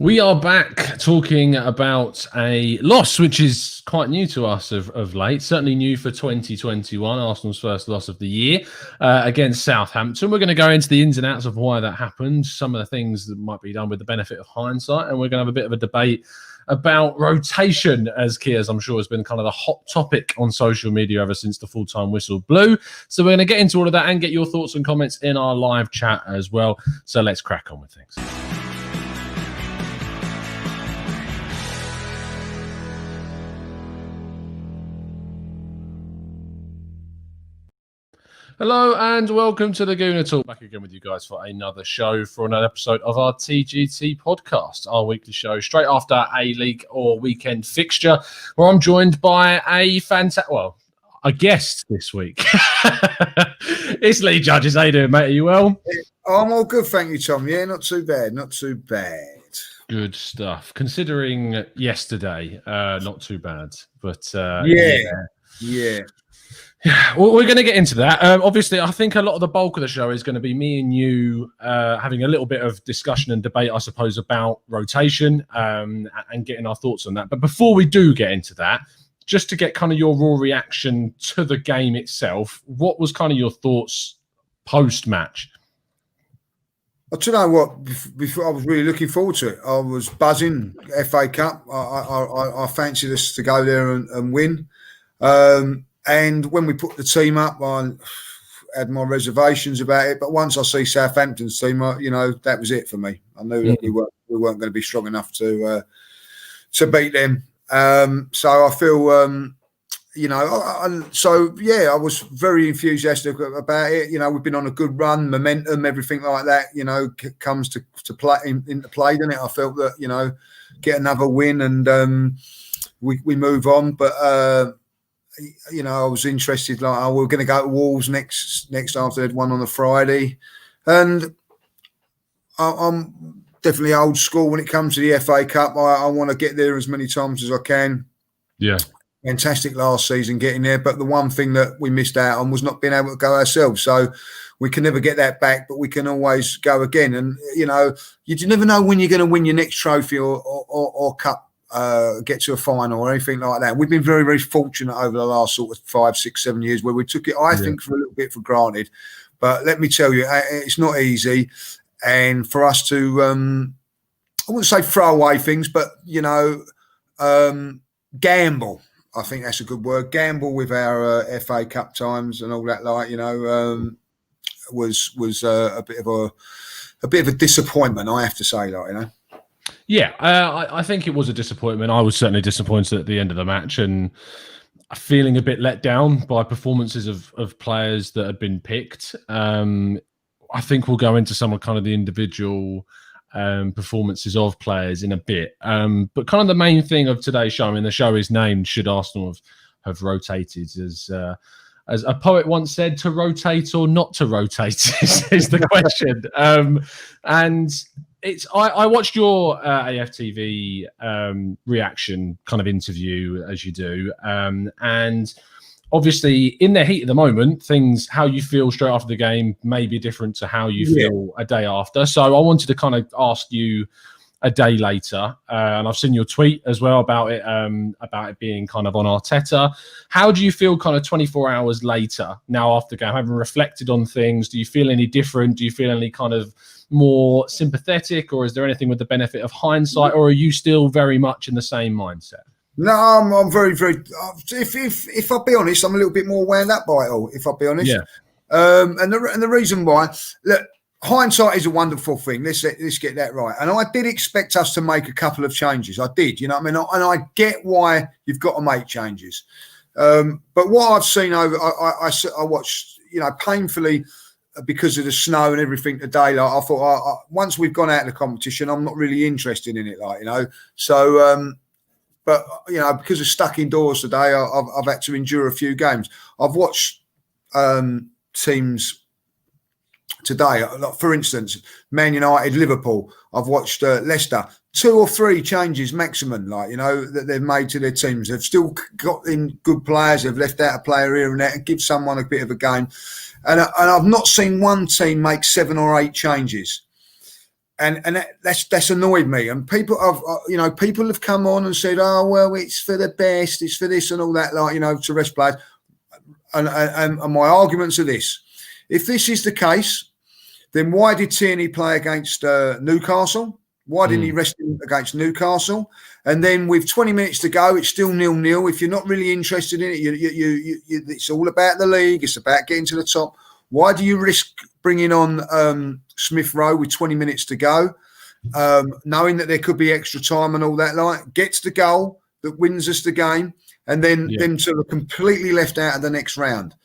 We are back talking about a loss, which is quite new to us of late, certainly new for 2021, Arsenal's first loss of the year against Southampton. We're going to go into the ins and outs of why that happened, some of the things that might be done with the benefit of hindsight, and we're going to have a bit of a debate about rotation, as Kiers, I'm sure, has been kind of the hot topic on social media ever since the full-time whistle blew. So we're going to get into all of that and get your thoughts and comments in our live chat as well. So let's crack on with things. Hello and welcome to the Gooner Talk. Back again with you guys for another show, for another episode of our TGT podcast, our weekly show straight after a league or weekend fixture, where I'm joined by a guest this week. It's Lee Judges. How you doing, mate? Are you well? I'm all good, thank you, Tom. Yeah, not too bad, not too bad. Good stuff. Considering yesterday, not too bad, but yeah. Yeah, well, we're going to get into that. Obviously, I think a lot of the bulk of the show is going to be me and you having a little bit of discussion and debate, I suppose, about rotation and getting our thoughts on that. But before we do get into that, just to get kind of your raw reaction to the game itself, what was kind of your thoughts post-match? Do you know what? Before, I was really looking forward to it. I was buzzing. FA Cup. I fancied us to go there and win. And when we put the team up, I had my reservations about it. But once I see Southampton's team, that was it for me. I knew that we weren't going to be strong enough to beat them. So I feel, I was very enthusiastic about it. We've been on a good run, momentum, everything like that. Comes to play into play, doesn't it? I felt that get another win and we move on, but. I was interested. Like, we're going to go to Wolves next after they'd won on a Friday, and I'm definitely old school when it comes to the FA Cup. I want to get there as many times as I can. Yeah, fantastic last season getting there, but the one thing that we missed out on was not being able to go ourselves. So we can never get that back, but we can always go again. And you never know when you're going to win your next trophy or cup. Get to a final or anything like that. We've been very, very fortunate over the last sort of 5, 6, 7 years where we took it, I think, for a little bit for granted. But let me tell you, it's not easy. And for us to, I wouldn't say throw away things, but, gamble. I think that's a good word. Gamble with our FA Cup times and all that, was a bit of a disappointment, I have to say, Yeah, I think it was a disappointment. I was certainly disappointed at the end of the match and feeling a bit let down by performances of players that had been picked. I think we'll go into some of kind of the individual performances of players in a bit. But kind of the main thing of today's show, I mean, the show is named "Should Arsenal have rotated?" As a poet once said, to rotate or not to rotate is the question. And I watched your AFTV reaction kind of interview, as you do, and obviously in the heat of the moment, how you feel straight after the game may be different to how you feel a day after. So I wanted to kind of ask you a day later, and I've seen your tweet as well about it being kind of on Arteta. How do you feel kind of 24 hours later, now after the game, having reflected on things? Do you feel any different? Do you feel any kind of more sympathetic, or is there anything with the benefit of hindsight, or are you still very much in the same mindset? No, I'm very, very. If I'll be honest, I'm a little bit more wound up by it all. If I'll be honest, and the reason why, look, hindsight is a wonderful thing. Let's get that right. And I did expect us to make a couple of changes. I did, and I get why you've got to make changes. But what I've seen I watched, painfully, because of the snow and everything today, I thought once we've gone out of the competition, I'm not really interested in it, So, but because of stuck indoors today, I've had to endure a few games. I've watched teams today, like for instance, Man United, Liverpool. I've watched Leicester. 2 or 3 changes maximum, that they've made to their teams. They've still got in good players. They've left out a player here and there and give someone a bit of a game. And I've not seen one team make 7 or 8 changes. and that's annoyed me. And people have come on and said, oh well, it's for the best, it's for this and all that, like, to rest players. And my arguments are this: if this is the case, then why did Tierney play against Newcastle? Why didn't he rest him against Newcastle? And then with 20 minutes to go, it's still 0-0. If you're not really interested in it, it's all about the league. It's about getting to the top. Why do you risk bringing on Smith Rowe with 20 minutes to go, knowing that there could be extra time and all that? Like, gets the goal that wins us the game, and then them two are completely left out of the next round,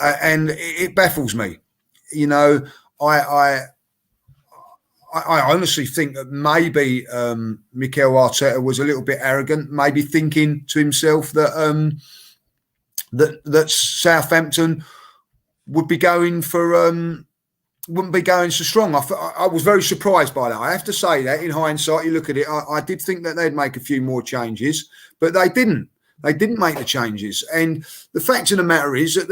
and it baffles me. I honestly think that maybe Mikel Arteta was a little bit arrogant, maybe thinking to himself that that Southampton would be going for wouldn't be going so strong. I was very surprised by that. I have to say that in hindsight, you look at it, I did think that they'd make a few more changes, but they didn't. They didn't make the changes, and the fact of the matter is that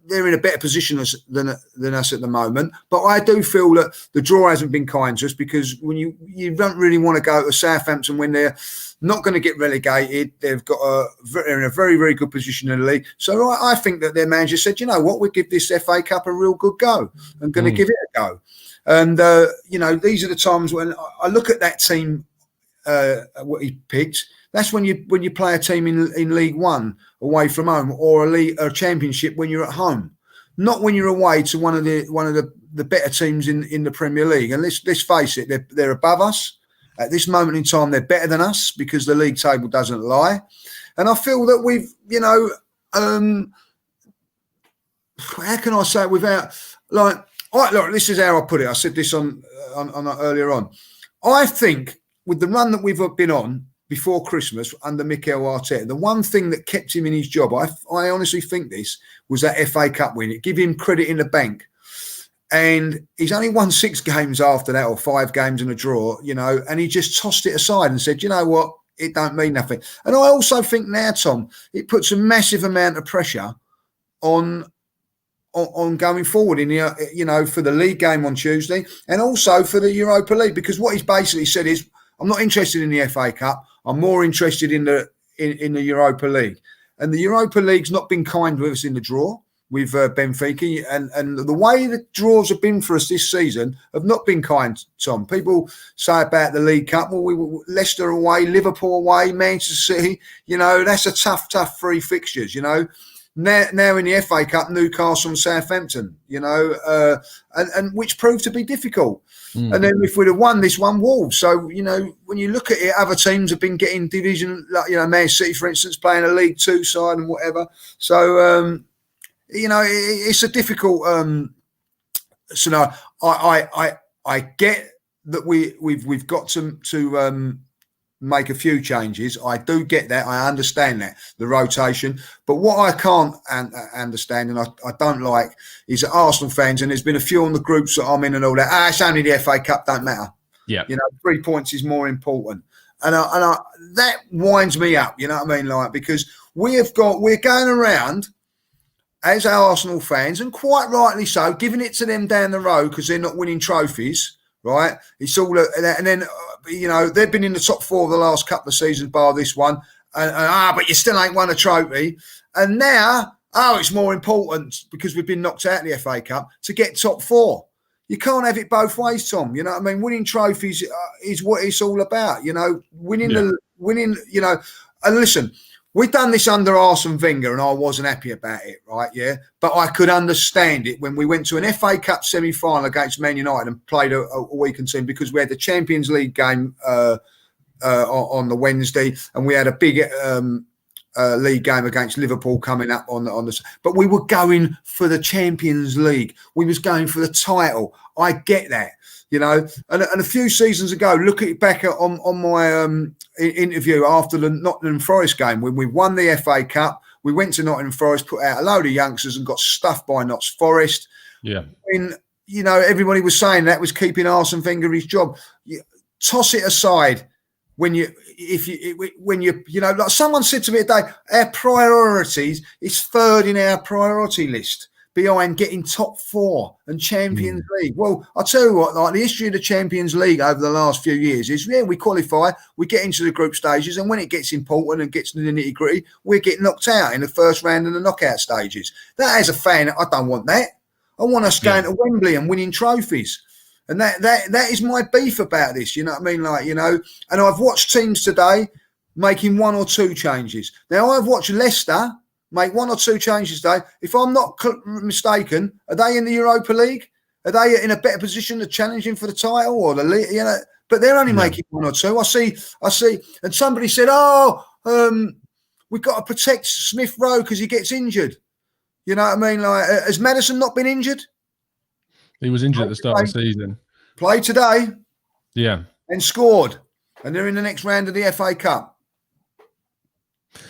they're in a better position than us at the moment. But I do feel that the draw hasn't been kind to us, because when you don't really want to go to Southampton when they're not going to get relegated. They're in a very, very good position in the league. So I think that their manager said, you know what, we'll give this FA Cup a real good go. I'm going to give it a go. And, these are the times when I look at that team, what he picked. That's when you play a team in League One away from home, or a championship when you're at home, not when you're away to one of the better teams in the Premier League. And let's face it, they're above us at this moment in time. They're better than us because the league table doesn't lie. And I feel that we've, how can I say it without look, this is how I put it. I said this on earlier on. I think with the run that we've been on before Christmas under Mikel Arteta, the one thing that kept him in his job, I honestly think this, was that FA Cup win. It gave him credit in the bank. And he's only won 6 games after that, or 5 games and a draw, and he just tossed it aside and said, you know what, it don't mean nothing. And I also think now, Tom, it puts a massive amount of pressure on going forward in the, for the league game on Tuesday, and also for the Europa League, because what he's basically said is, I'm not interested in the FA Cup. I'm more interested in the Europa League. And the Europa League's not been kind with us in the draw with Benfica, and the way the draws have been for us this season have not been kind, Tom. People say about the League Cup, well, we were Leicester away, Liverpool away, Manchester City, that's a tough 3 fixtures, Now in the FA Cup, Newcastle and Southampton, and which proved to be difficult. And then if we'd have won this one, Wolves. So, when you look at it, other teams have been getting division, like, Man City, for instance, playing a League 2 side and whatever. So, it's a difficult scenario. I get that we've got to make a few changes. I do get that. I understand that, the rotation. But what I can't understand, and I don't like, is that Arsenal fans, and there's been a few on the groups that I'm in and all that, it's only the FA Cup, don't matter. Yeah. 3 points is more important. And that winds me up, you know what I mean? Like, because we're going around as Arsenal fans, and quite rightly so, giving it to them down the road because they're not winning trophies, right? It's all, and then, they've been in the top 4 of the last couple of seasons, bar this one, but you still ain't won a trophy. And now, it's more important because we've been knocked out of the FA Cup to get top 4. You can't have it both ways, Tom. You know what I mean? Winning trophies is what it's all about. Winning, and listen, we've done this under Arsene Wenger, and I wasn't happy about it, right? Yeah, but I could understand it when we went to an FA Cup semi-final against Man United and played a weakened team, because we had the Champions League game on the Wednesday, and we had a big league game against Liverpool coming up on the. But we were going for the Champions League. We was going for the title. I get that. And a few seasons ago, look at it back on my interview after the Nottingham Forest game, when we won the FA Cup. We went to Nottingham Forest, put out a load of youngsters and got stuffed by Notts Forest. Yeah. And, everybody was saying that was keeping Arsene Wenger his job. Toss it aside when like someone said to me today, our priorities is 3rd in our priority list. behind getting top 4 and Champions League. Well, I'll tell you what, like the history of the Champions League over the last few years is, we qualify, we get into the group stages, and when it gets important and gets to the nitty-gritty, we get knocked out in the first round and the knockout stages. That, as a fan, I don't want that. I want us going to Wembley and winning trophies. And that is my beef about this, you know what I mean? Like, you know, and I've watched teams today making 1 or 2 changes. Now, I've watched Leicester make 1 or 2 changes today. If I'm not mistaken, are they in the Europa League? Are they in a better position to challenging for the title or the league? You know, but they're only making 1 or 2. I see. And somebody said, we've got to protect Smith Rowe because he gets injured. You know what I mean? Like, has Maddison not been injured? He was injured at the start of the season. Played today. Yeah. And scored. And they're in the next round of the FA Cup.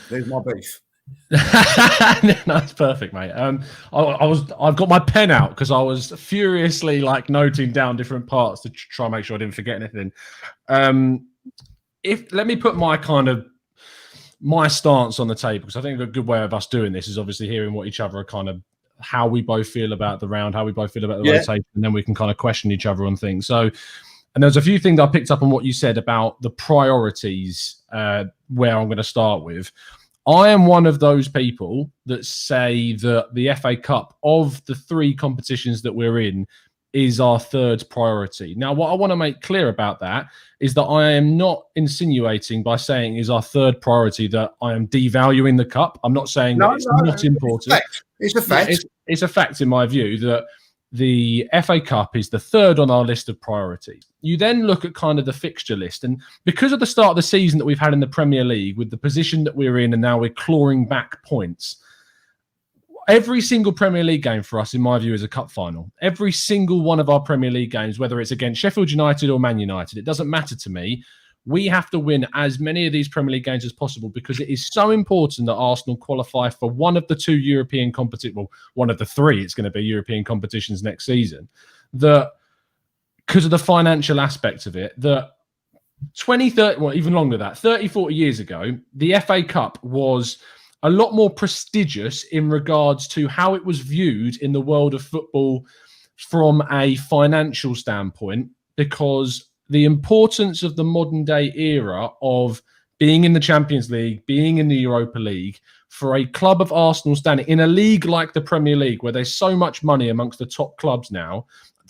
There's my beef. That's perfect, mate. I've got my pen out because I was furiously like noting down different parts to try and make sure I didn't forget anything. Let me put my stance on the table, because I think a good way of us doing this is obviously hearing what each other are kind of, how we both feel about the round, how we both feel about the rotation, and then we can kind of question each other on things. So, and there's a few things I picked up on what you said about the priorities, where I'm going to start with. I am one of those people that say that the FA Cup, of the 3 competitions that we're in, is our 3rd priority. Now, what I want to make clear about that is that I am not insinuating by saying is our 3rd priority that I am devaluing the cup. I'm not saying that it's not important. It's a fact. It's a fact in my view that the FA Cup is the 3rd on our list of priorities. You then look at kind of the fixture list, and because of the start of the season that we've had in the Premier League, with the position that we're in, and now we're clawing back points, every single Premier League game for us, in my view, is a cup final. Every single one of our Premier League games, whether it's against Sheffield United or Man United, it doesn't matter to me. We have to win as many of these Premier League games as possible, because it is so important that Arsenal qualify for one of the 2 European competitions, well, one of the 3, it's going to be European competitions next season, that because of the financial aspect of it, that 20, 30, well, even longer than that, 30, 40 years ago, the FA Cup was a lot more prestigious in regards to how it was viewed in the world of football from a financial standpoint, because the importance of the modern day era of being in the Champions League, being in the Europa League, for a club of Arsenal standing in a league like the Premier League, where there's so much money amongst the top clubs now,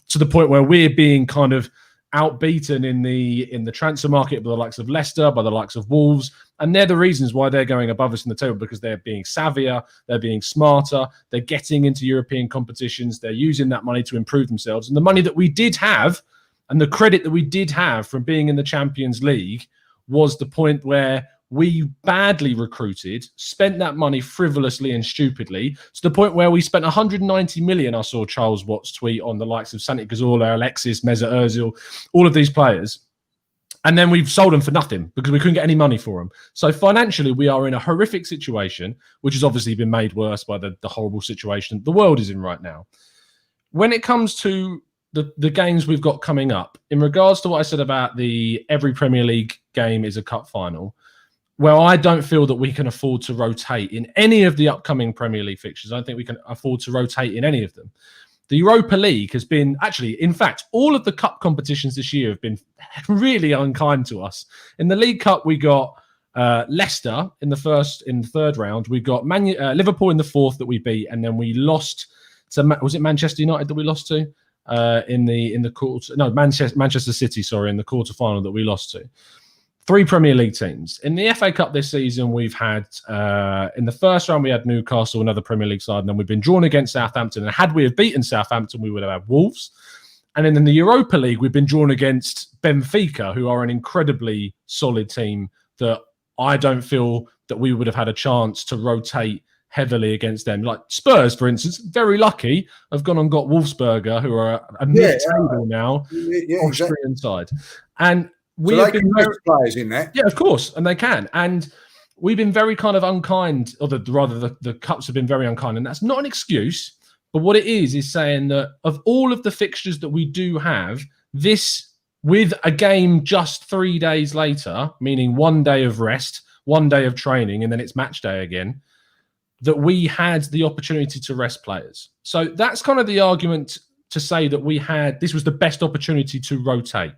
to the point where we're being kind of outbeaten in the transfer market by the likes of Leicester, by the likes of Wolves, and they're the reasons why they're going above us in the table, because they're being savvier, they're being smarter, they're getting into European competitions, they're using that money to improve themselves, and the money that we did have, and the credit that we did have from being in the Champions League, was the point where we badly recruited, spent that money frivolously and stupidly, to the point where we spent 190 million. I saw Charles Watts tweet on the likes of Santi Cazorla, Alexis, Mesut Ozil, all of these players. And then we've sold them for nothing because we couldn't get any money for them. So financially, we are in a horrific situation, which has obviously been made worse by the horrible situation the world is in right now. When it comes to the games we've got coming up, in regards to what I said about every Premier League game is a cup final, well, I don't feel that we can afford to rotate in any of the upcoming Premier League fixtures. I don't think we can afford to rotate in any of them. The Europa League has been, actually, in fact, all of the cup competitions this year have been really unkind to us. In the League Cup, we got Leicester in the 3rd round. We got Liverpool in the 4th that we beat, and then we lost to, was it Manchester United that we lost to in the quarter? No, Manchester City, sorry, in the quarterfinal that we lost to. 3 Premier League teams. In the FA Cup this season, we've had, in the first round, we had Newcastle, another Premier League side, and then we've been drawn against Southampton. And had we have beaten Southampton, we would have had Wolves. And then in the Europa League, we've been drawn against Benfica, who are an incredibly solid team that I don't feel that we would have had a chance to rotate heavily against them. Like Spurs, for instance, very lucky, have gone and got Wolfsberger, who are a mid-table now, Austrian side. And we have been players in there. Yeah, of course, and they can. And we've been very kind of unkind, or the cups have been very unkind, and that's not an excuse. But what it is saying that of all of the fixtures that we do have, this, with a game just 3 days later, meaning 1 day of rest, 1 day of training, and then it's match day again, that we had the opportunity to rest players. So that's kind of the argument to say that this was the best opportunity to rotate.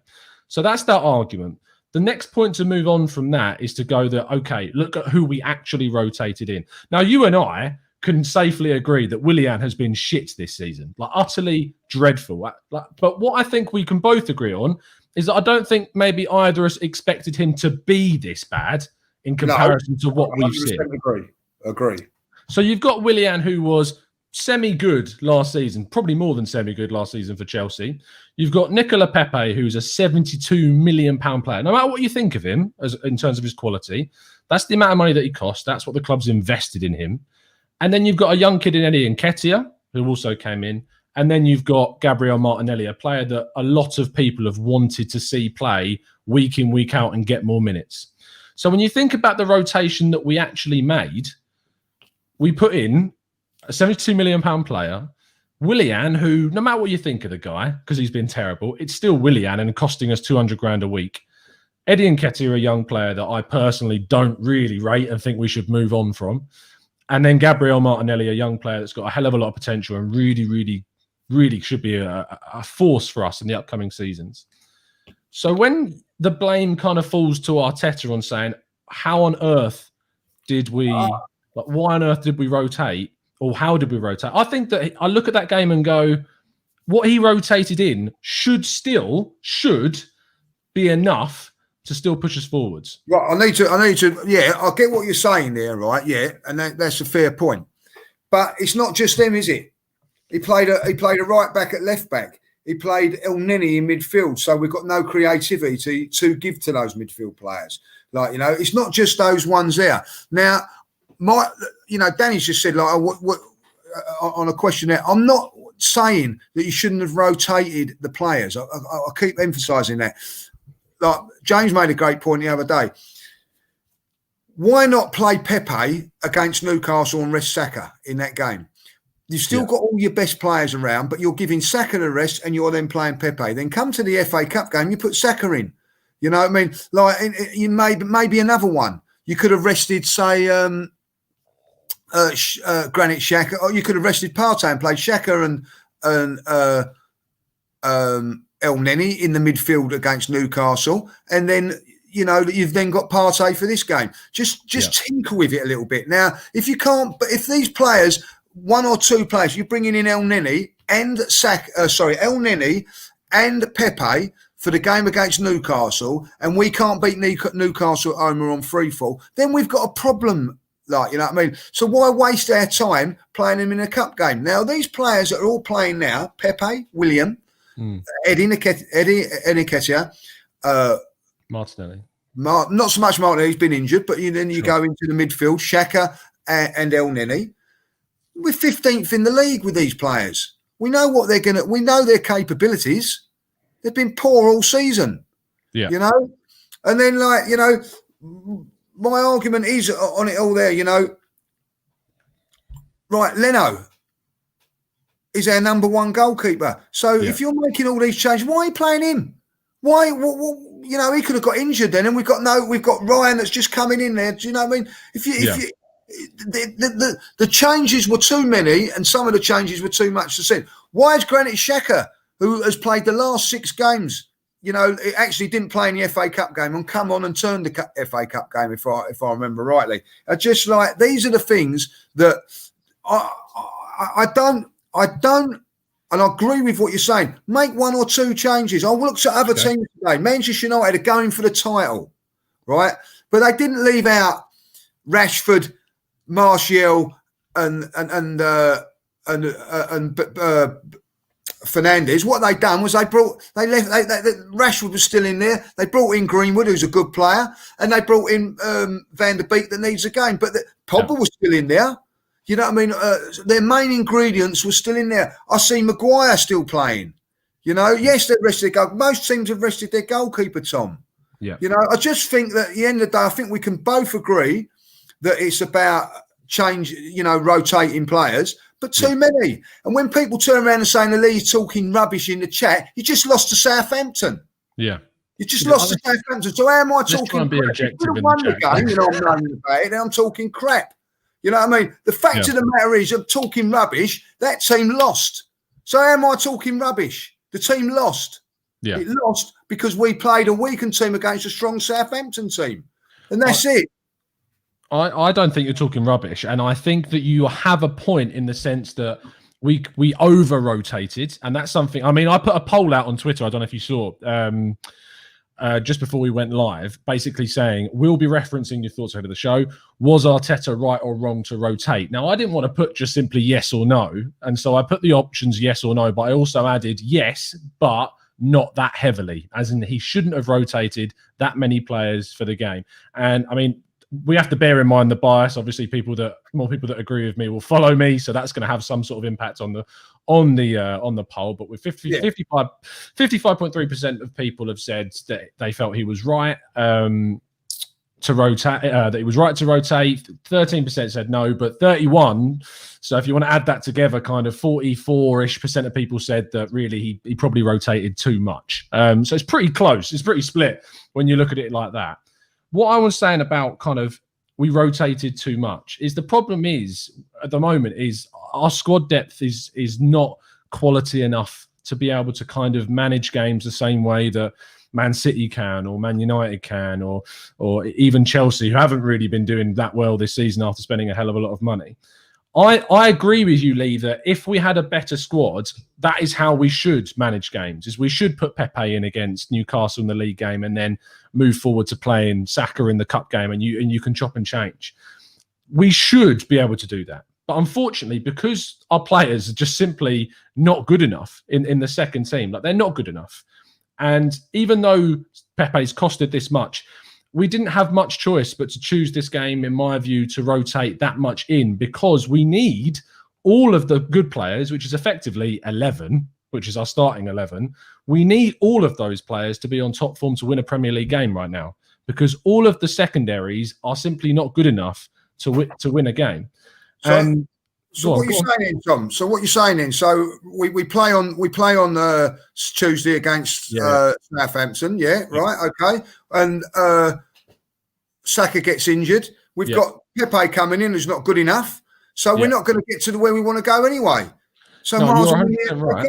So that's that argument. The next point to move on from that is to go that, okay, look at who we actually rotated in. Now, you and I can safely agree that Willian has been shit this season, like utterly dreadful. But what I think we can both agree on is that I don't think maybe either of us expected him to be this bad in comparison to what we've seen. Agree. So you've got Willian, who was semi-good last season, probably more than semi-good last season for Chelsea. You've got Nicola Pepe, who's a £72 million player. No matter what you think of him in terms of his quality, that's the amount of money that he costs. That's what the club's invested in him. And then you've got a young kid in Eddie Nketiah, who also came in. And then you've got Gabriel Martinelli, a player that a lot of people have wanted to see play week in, week out and get more minutes. So when you think about the rotation that we actually made, we put in a £72 million player, Willian, who, no matter what you think of the guy, because he's been terrible, it's still Willian and costing us 200 grand a week. Eddie Nketiah, a young player that I personally don't really rate and think we should move on from. And then Gabriel Martinelli, a young player that's got a hell of a lot of potential and really, really, really should be a force for us in the upcoming seasons. So when the blame kind of falls to Arteta on saying, how on earth did we, why on earth did we rotate? Or how did we rotate? I think that I look at that game and go, what he rotated in should be enough to still push us forwards. Right, I need to. Yeah, I get what you're saying there, right? Yeah, and that's a fair point. But it's not just them, is it? He played a right back at left back. He played El Neni in midfield, so we've got no creativity to give to those midfield players. Like, you know, it's not just those ones there. Now, Danny's just said, like, on a question there, I'm not saying that you shouldn't have rotated the players. I keep emphasising that. Like, James made a great point the other day. Why not play Pepe against Newcastle and rest Saka in that game? You've still got all your best players around, but you're giving Saka a rest and you're then playing Pepe. Then come to the FA Cup game, you put Saka in. You know what I mean? Like, you maybe another one. You could have rested, say, Granit Xhaka, or you could have rested Partey and played Xhaka and El Neni in the midfield against Newcastle, and then you've then got Partey for this game. Just tinker with it a little bit. Now, if you can't, but if these players, one or two players, you're bringing in El Neni and Pepe for the game against Newcastle, and we can't beat Newcastle at home or on freefall, then we've got a problem. Like, you know what I mean? So why waste our time playing them in a cup game? Now, these players that are all playing now, Pepe, Willian, Eddie Nketiah, Martinelli. Not so much Martinelli, he's been injured, but then you go into the midfield, Xhaka and El Neni. We're 15th in the league with these players. We know what we know their capabilities. They've been poor all season. Yeah. You know? And then, like, you know, my argument is on it all there, you know. Right, Leno is our number one goalkeeper. So if you're making all these changes, why are you playing him? Why? You know, he could have got injured then, and we've got Ryan that's just coming in there. Do you know what I mean? The changes were too many, and some of the changes were too much to see. Why is Granit Xhaka, who has played the last 6 games, you know, it actually didn't play in the FA Cup game and come on and turned the FA Cup game, if I remember rightly. I just like, these are the things that I don't, and I agree with what you're saying. Make 1 or 2 changes. I looked at other teams today. Manchester United are going for the title, right? But they didn't leave out Rashford, Martial, and Fernandes. What they done was Rashford was still in there. They brought in Greenwood, who's a good player, and they brought in Van der Beek that needs a game. But Pogba was still in there. You know what I mean? Their main ingredients were still in there. I see Maguire still playing. You know, yes, they rested their goal. Most teams have rested their goalkeeper, Tom. Yeah. You know, I just think that at the end of the day, I think we can both agree that it's about rotating players, but too many. And when people turn around and say the league's talking rubbish in the chat, you just lost to Southampton. Yeah. You just lost to Southampton. So how am I talking crap? Be objective in the chat. I'm talking crap. You know what I mean? The fact of the matter is, I'm talking rubbish. That team lost. So how am I talking rubbish? The team lost. Yeah. It lost because we played a weakened team against a strong Southampton team. And that's it. I don't think you're talking rubbish. And I think that you have a point in the sense that we over-rotated. And that's something... I mean, I put a poll out on Twitter. I don't know if you saw... just before we went live, basically saying, we'll be referencing your thoughts over the show. Was Arteta right or wrong to rotate? Now, I didn't want to put just simply yes or no. And so I put the options yes or no, but I also added yes, but not that heavily, as in he shouldn't have rotated that many players for the game. And I mean, we have to bear in mind the bias. Obviously, more people that agree with me will follow me, so that's going to have some sort of impact on the poll. But with 55.3% of people have said that they felt he was right to rotate. That he was right to rotate. 13% said no, but 31. So if you want to add that together, kind of 44-ish% of people said that really he probably rotated too much. So it's pretty close. It's pretty split when you look at it like that. What I was saying about kind of we rotated too much is the problem is at the moment is our squad depth is not quality enough to be able to kind of manage games the same way that Man City can or Man United can or even Chelsea, who haven't really been doing that well this season after spending a hell of a lot of money. I agree with you, Lee, that if we had a better squad, that is how we should manage games, is we should put Pepe in against Newcastle in the league game and then move forward to playing Saka in the cup game and you can chop and change. We should be able to do that. But unfortunately, because our players are just simply not good enough in the second team, like they're not good enough. And even though Pepe's costed this much, we didn't have much choice but to choose this game, in my view, to rotate that much in because we need all of the good players, which is effectively 11, which is our starting 11. We need all of those players to be on top form to win a Premier League game right now because all of the secondaries are simply not good enough to win a game. So what you're saying, Tom? So what you're saying then? So we play on Tuesday against Southampton, right? Okay, and Saka gets injured. We've got Pepe coming in, who's not good enough. So we're not going to get to where we want to go anyway. So miles right.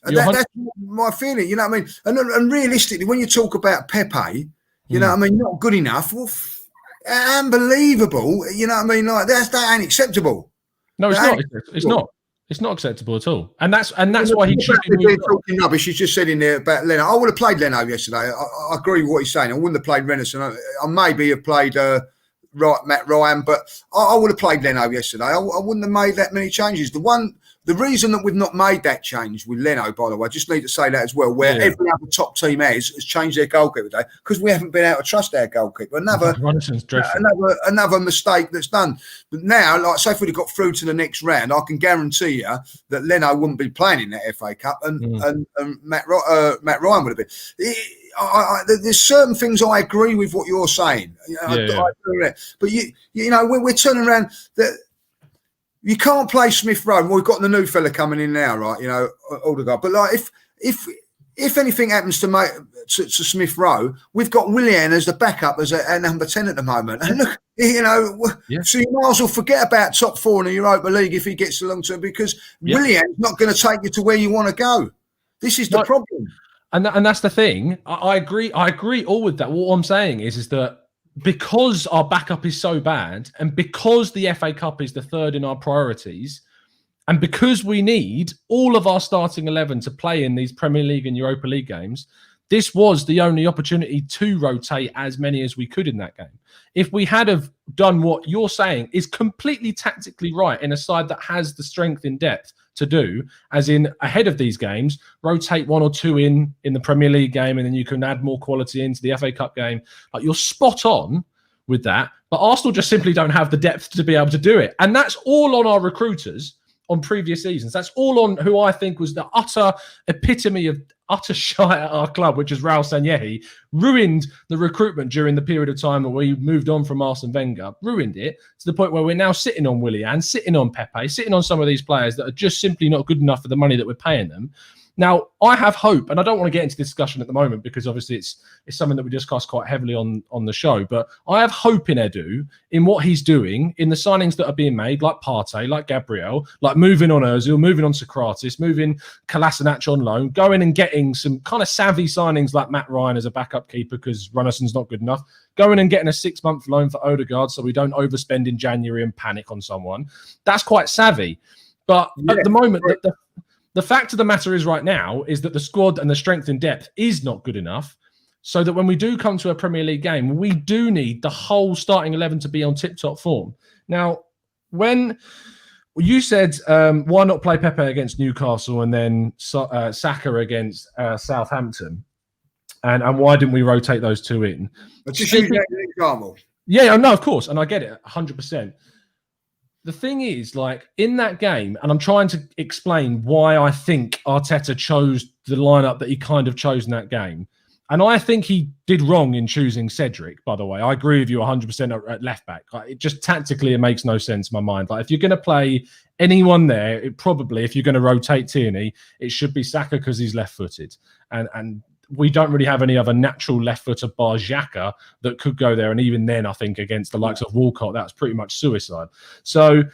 That's my feeling. You know what I mean? And realistically, when you talk about Pepe, you know what I mean, not good enough. Well, unbelievable. You know what I mean? Like that ain't acceptable. No, it's not. It's not. It's not acceptable at all. And that's why he should be talking rubbish. He's just said in there about Leno. I would have played Leno yesterday. I agree with what he's saying. I wouldn't have played Renison. I maybe have played Matt Ryan, but I would have played Leno yesterday. I wouldn't have made that many changes. The reason that we've not made that change with Leno, by the way, I just need to say that as well, where every other top team has changed their goalkeeper today because we haven't been able to trust our goalkeeper. Another mistake that's done. But now, like say if we'd have got through to the next round, I can guarantee you that Leno wouldn't be playing in that FA Cup and Matt Ryan would have been. There's certain things I agree with what you're saying. I agree with that. But you know, we're turning around that. You can't play Smith Rowe. Well, we've got the new fella coming in now, right? You know, Odegaard. But like, if anything happens to Smith Rowe, we've got Willian as the backup as a number 10 at the moment. And look, you know, so you might as well forget about top four in the Europa League if he gets along to it because Willian's not going to take you to where you want to go. This is the problem. And that's the thing. I agree. I agree all with that. What I'm saying is that because our backup is so bad and because the FA Cup is the third in our priorities and because we need all of our starting 11 to play in these Premier League and Europa League games, this was the only opportunity to rotate as many as we could in that game. If we had have done what you're saying is completely tactically right in a side that has the strength in depth to do, as in ahead of these games, rotate one or two in the Premier League game and then you can add more quality into the FA Cup game. Like you're spot on with that, but Arsenal just simply don't have the depth to be able to do it. And that's all on our recruiters on previous seasons. That's all on who I think was the utter epitome of utter shite at our club, which is Raul Sanllehi, ruined the recruitment during the period of time where we moved on from Arsene Wenger, ruined it to the point where we're now sitting on Willian, sitting on Pepe, sitting on some of these players that are just simply not good enough for the money that we're paying them. Now, I have hope, and I don't want to get into discussion at the moment because obviously it's something that we discuss quite heavily on the show, but I have hope in Edu, in what he's doing, in the signings that are being made, like Partey, like Gabriel, like moving on Ozil, moving on Socrates, moving Kolasinac on loan, going and getting some kind of savvy signings like Matt Ryan as a backup keeper because Runnelson's not good enough, going and getting a 6-month loan for Odegaard so we don't overspend in January and panic on someone. That's quite savvy. But at the moment, the fact of the matter is right now is that the squad and the strength and depth is not good enough so that when we do come to a Premier League game, we do need the whole starting 11 to be on tip-top form. Now, when you said, why not play Pepe against Newcastle and then Saka against Southampton, and why didn't we rotate those two in? Just use that as an example. Yeah, no, of course, and I get it, 100%. The thing is, like, in that game, and I'm trying to explain why I think Arteta chose the lineup that he kind of chose in that game. And I think he did wrong in choosing Cedric, by the way. I agree with you 100% at left back. Like, it just tactically, it makes no sense in my mind. Like, if you're going to play anyone there, it probably, if you're going to rotate Tierney, it should be Saka because he's left-footed. And we don't really have any other natural left-footer bar Xhaka that could go there. And even then, I think against the likes of Walcott, that's pretty much suicide. So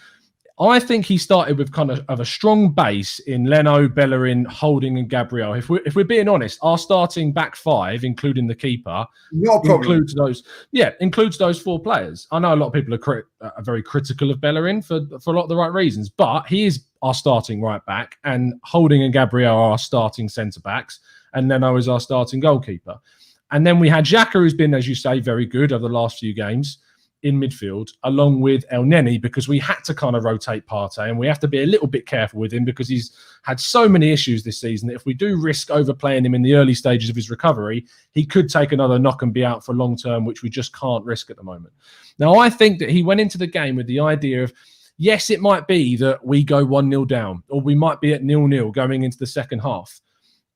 I think he started with kind of a strong base in Leno, Bellerin, Holding and Gabriel. If we're being honest, our starting back five, including the keeper, includes those four players. I know a lot of people are very critical of Bellerin for a lot of the right reasons, but he is our starting right back and Holding and Gabriel are our starting centre-backs. And Leno is our starting goalkeeper. And then we had Xhaka, who's been, as you say, very good over the last few games in midfield, along with El Neni, because we had to kind of rotate Partey, and we have to be a little bit careful with him because he's had so many issues this season that if we do risk overplaying him in the early stages of his recovery, he could take another knock and be out for long term, which we just can't risk at the moment. Now, I think that he went into the game with the idea of, yes, it might be that we go 1-0 down, or we might be at 0-0 going into the second half.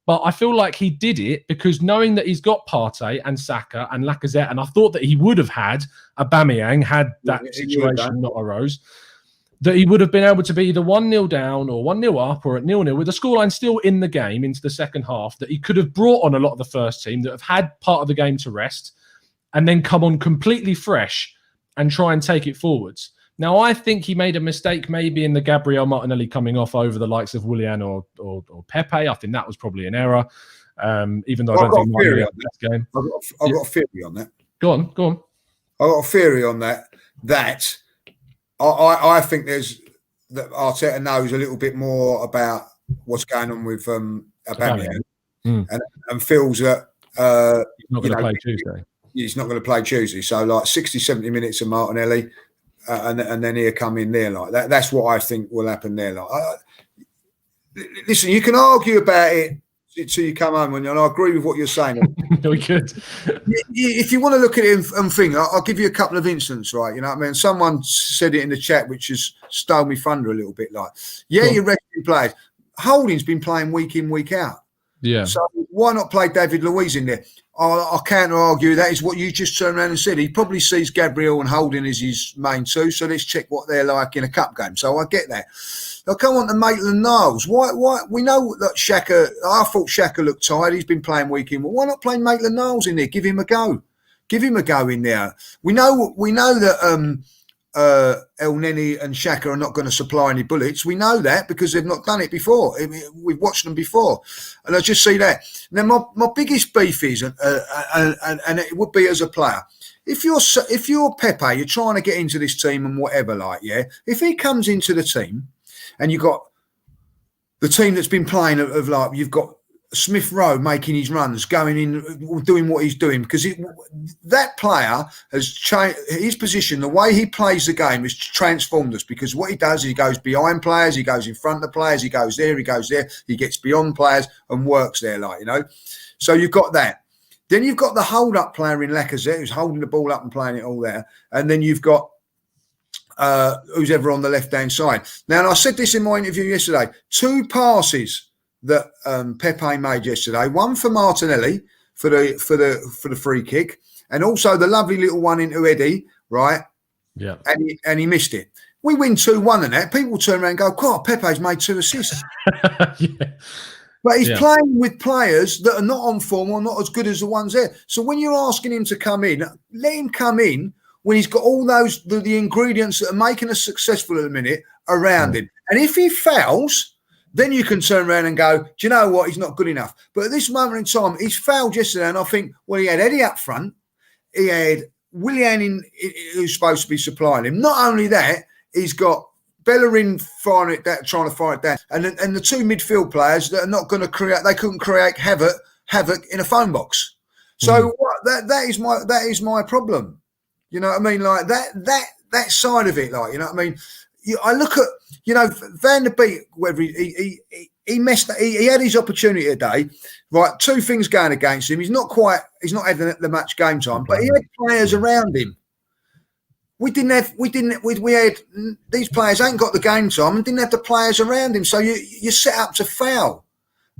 But I feel like he did it because knowing that he's got Partey and Saka and Lacazette, and I thought that he would have had Aubameyang had that situation not arose, that he would have been able to be either 1-0 down or 1-0 up or at 0-0 with the scoreline still in the game into the second half, that he could have brought on a lot of the first team that have had part of the game to rest and then come on completely fresh and try and take it forwards. Now, I think he made a mistake maybe in the Gabriel Martinelli coming off over the likes of Willian or Pepe. I think that was probably an error, even though I don't think Martinelli had the best game. I've got a theory on that. Go on. I've got a theory on that. I think that Arteta knows a little bit more about what's going on with Aubameyang and feels that he's not going to play Tuesday. He's not going to play Tuesday. So, like 60, 70 minutes of Martinelli. And then he'll come in there like that. That's what I think will happen there. Like, listen, you can argue about it until you come home, and I agree with what you're saying. We could. If you want to look at it and think, I'll give you a couple of instances, right? You know what I mean? Someone said it in the chat, which has stole me thunder a little bit. Like, you're resting players. Holding's been playing week in, week out. Yeah. So why not play David Luiz in there? I can't argue that is what you just turned around and said. He probably sees Gabriel and Holding as his main two, so let's check what they're like in a cup game. So I get that. Now come on to Maitland-Niles. Why? We know that Xhaka. I thought Xhaka looked tired. He's been playing week in. Well, why not play Maitland-Niles in there? Give him a go. Give him a go in there. We know that El Neni and Xhaka are not going to supply any bullets. We know that because they've not done it before. We've watched them before, and I just see that. Now, my biggest beef is, and it would be as a player, if you're Pepe, you're trying to get into this team and whatever, like, yeah. If he comes into the team, and you've got the team that's been playing of like, you've got Smith Rowe making his runs, going in, doing what he's doing, because that player has changed his position. The way he plays the game has transformed us, because what he does is he goes behind players, he goes in front of players, he goes there, he gets beyond players and works there, like, you know. So you've got that. Then you've got the hold-up player in Lacazette, who's holding the ball up and playing it all there. And then you've got who's ever on the left-hand side. Now, and I said this in my interview yesterday, 2 passes that Pepe made yesterday. One for Martinelli for the free kick, and also the lovely little one into Eddie, right? Yeah. And he missed it. We win 2-1 and that. People turn around and go, God, Pepe's made 2 assists. But he's playing with players that are not on form or not as good as the ones there. So when you're asking him to come in, let him come in when he's got all those the ingredients that are making us successful at the minute around him. And if he fails, then you can turn around and go, do you know what? He's not good enough. But at this moment in time, he's failed yesterday. And I think, well, he had Eddie up front. He had Willian who's supposed to be supplying him. Not only that, he's got Bellerin trying to fire it down. And the two midfield players that are not going to create, they couldn't create havoc in a phone box. So that is my problem. You know what I mean? Like that side of it, like, you know what I mean? I look at, Van der Beek, whether he messed. He had his opportunity today, right? Two things going against him. He's not had the match game time, but he had players around him. We had these players ain't got the game time and didn't have the players around him. So you set up to foul,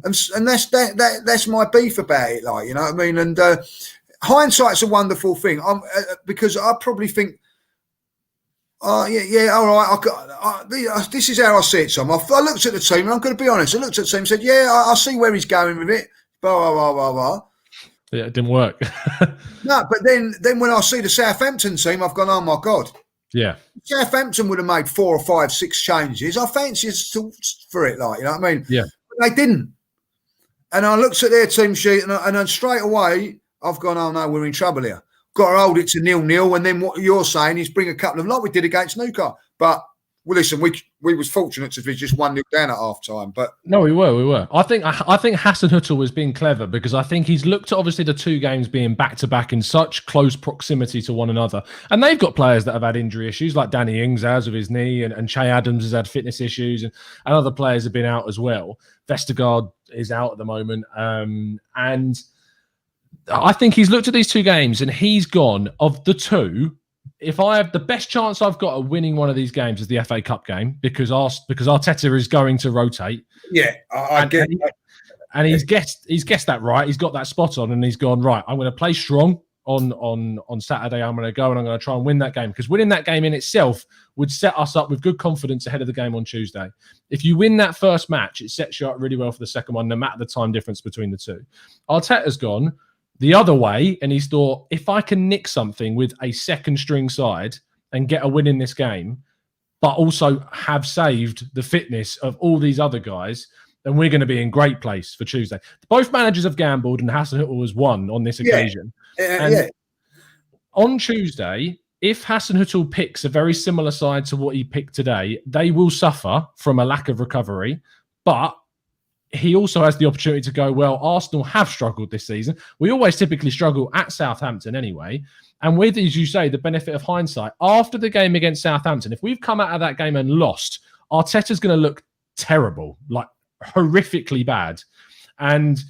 and that's my beef about it. Like, you know what I mean? And hindsight's a wonderful thing. Because I probably think. All right. This is how I see it, Tom. I looked at the team, and I'm going to be honest. I looked at the team and said, I see where he's going with it. Blah, blah, blah, blah, blah. Yeah, it didn't work. No, but then when I see the Southampton team, I've gone, oh, my God. Yeah. Southampton would have made 4 or 5, 6 changes. I fancy for it, like, you know what I mean? Yeah. But they didn't. And I looked at their team sheet, and then straight away, I've gone, oh, no, we're in trouble here. Got to hold it to 0-0, and then what you're saying is bring a couple of, like we did against Newcastle. But well, listen, we was fortunate to be just 1-0 down at half time. But no, we were. I think Hasenhüttl was being clever because I think he's looked at obviously the two games being back to back in such close proximity to one another, and they've got players that have had injury issues, like Danny Ings has with his knee, and Che Adams has had fitness issues, and other players have been out as well. Vestergaard is out at the moment, and I think he's looked at these two games and he's gone, of the two, if I have the best chance I've got of winning one of these games is the FA Cup game because Arteta is going to rotate. Yeah, I get it. And he's guessed that right. He's got that spot on and he's gone, right, I'm going to play strong on Saturday. I'm going to go and I'm going to try and win that game because winning that game in itself would set us up with good confidence ahead of the game on Tuesday. If you win that first match, it sets you up really well for the second one, no matter the time difference between the two. Arteta's gone the other way, and he's thought, if I can nick something with a second string side and get a win in this game, but also have saved the fitness of all these other guys, then we're going to be in great place for Tuesday. Both managers have gambled, and Hasenhüttl has won on this occasion. On Tuesday, if Hasenhüttl picks a very similar side to what he picked today, they will suffer from a lack of recovery, but he also has the opportunity to go, well, Arsenal have struggled this season. We always typically struggle at Southampton anyway. And with, as you say, the benefit of hindsight, after the game against Southampton, if we've come out of that game and lost, Arteta's going to look terrible, like horrifically bad. And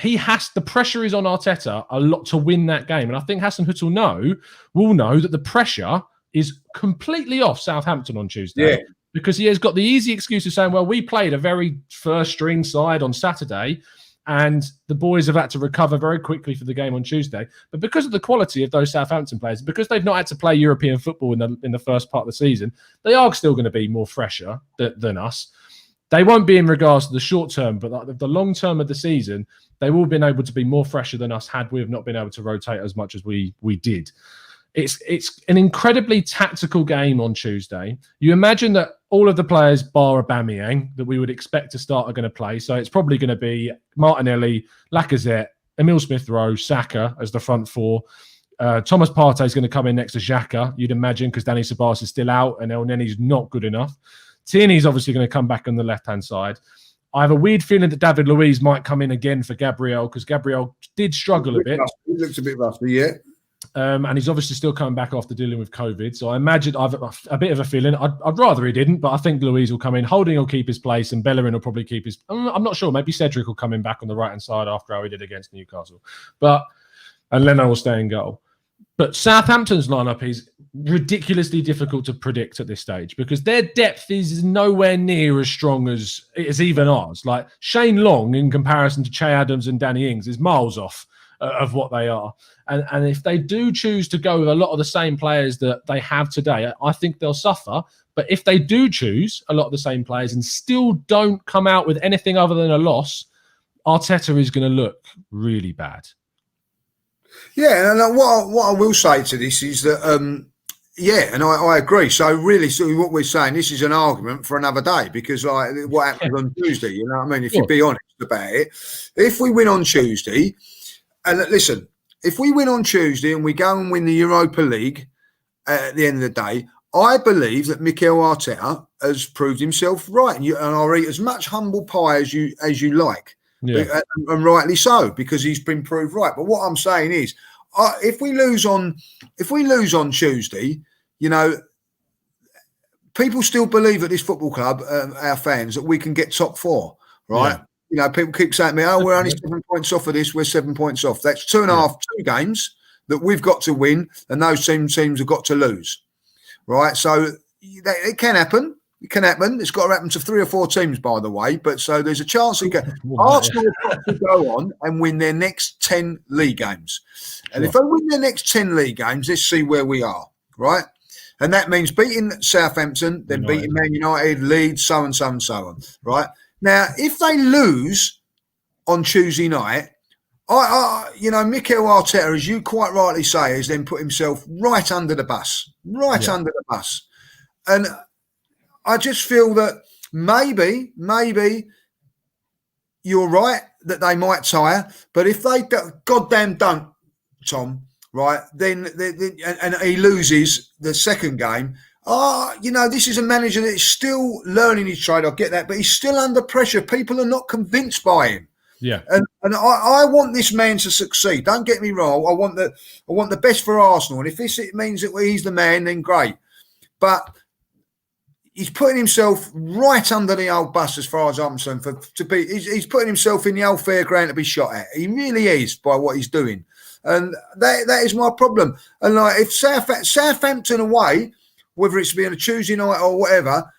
the pressure is on Arteta a lot to win that game. And I think Hasenhüttl will know that the pressure is completely off Southampton on Tuesday. Yeah. Because he has got the easy excuse of saying, well, we played a very first-string side on Saturday and the boys have had to recover very quickly for the game on Tuesday. But because of the quality of those Southampton players, because they've not had to play European football in the first part of the season, they are still going to be more fresher than us. They won't be in regards to the short term, but the long term of the season, they will have been able to be more fresher than us had we have not been able to rotate as much as we did. It's an incredibly tactical game on Tuesday. You imagine that all of the players, bar Aubameyang, that we would expect to start are going to play. So it's probably going to be Martinelli, Lacazette, Emile Smith-Rowe, Saka as the front four. Thomas Partey is going to come in next to Xhaka, you'd imagine, because Dani Ceballos is still out and El Neni's not good enough. Tierney's obviously going to come back on the left-hand side. I have a weird feeling that David Luiz might come in again for Gabriel because Gabriel did struggle a bit. He looks a bit rusty, yeah. And he's obviously still coming back after dealing with COVID. So I imagine I've a bit of a feeling. I'd rather he didn't, but I think Luiz will come in. Holding will keep his place, and Bellerin will probably keep his. I'm not sure. Maybe Cedric will come in back on the right-hand side after how he did against Newcastle. And Leno will stay in goal. But Southampton's lineup is ridiculously difficult to predict at this stage because their depth is nowhere near as strong as even ours. Like Shane Long, in comparison to Che Adams and Danny Ings, is miles off of what they are. And if they do choose to go with a lot of the same players that they have today, I think they'll suffer. But if they do choose a lot of the same players and still don't come out with anything other than a loss, Arteta is going to look really bad. Yeah, and what I will say to this is that, and I agree. So really, what we're saying, this is an argument for another day, because like what happens on Tuesday, you know what I mean? If you be honest about it, if we win on Tuesday, and listen, if we win on Tuesday and we go and win the Europa League at the end of the day, I believe that Mikel Arteta has proved himself right, and I'll eat as much humble pie as you like. Yeah. And rightly so, because he's been proved right. But what I'm saying is, if we lose on Tuesday, you know, people still believe at this football club, our fans, that we can get top 4, right? Yeah. You know, people keep saying to me, "Oh, we're only 7 points off of this. We're 7 points off." That's 2.5 games that we've got to win, and those teams have got to lose, right? So it can happen. It can happen. It's got to happen to 3 or 4 teams, by the way. But so there's a chance it can. Arsenal have got to go on and win their next 10 league games. And if they win their next 10 league games, let's see where we are, right? And that means beating Southampton, then beating Man United, Leeds, so and so and so on, right? Now, if they lose on Tuesday night, Mikel Arteta, as you quite rightly say, has then put himself right under the bus, under the bus. And I just feel that maybe you're right that they might tire, but if they goddamn don't, Tom, right, then and he loses the second game. This is a manager that is still learning his trade. I get that, but he's still under pressure. People are not convinced by him. Yeah, and I want this man to succeed. Don't get me wrong. I want the best for Arsenal, and if it means that he's the man, then great. But he's putting himself right under the old bus, as far as I'm concerned. He's putting himself in the old fairground to be shot at. He really is, by what he's doing, and that is my problem. And like, if Southampton away, whether it's being a Tuesday night or whatever,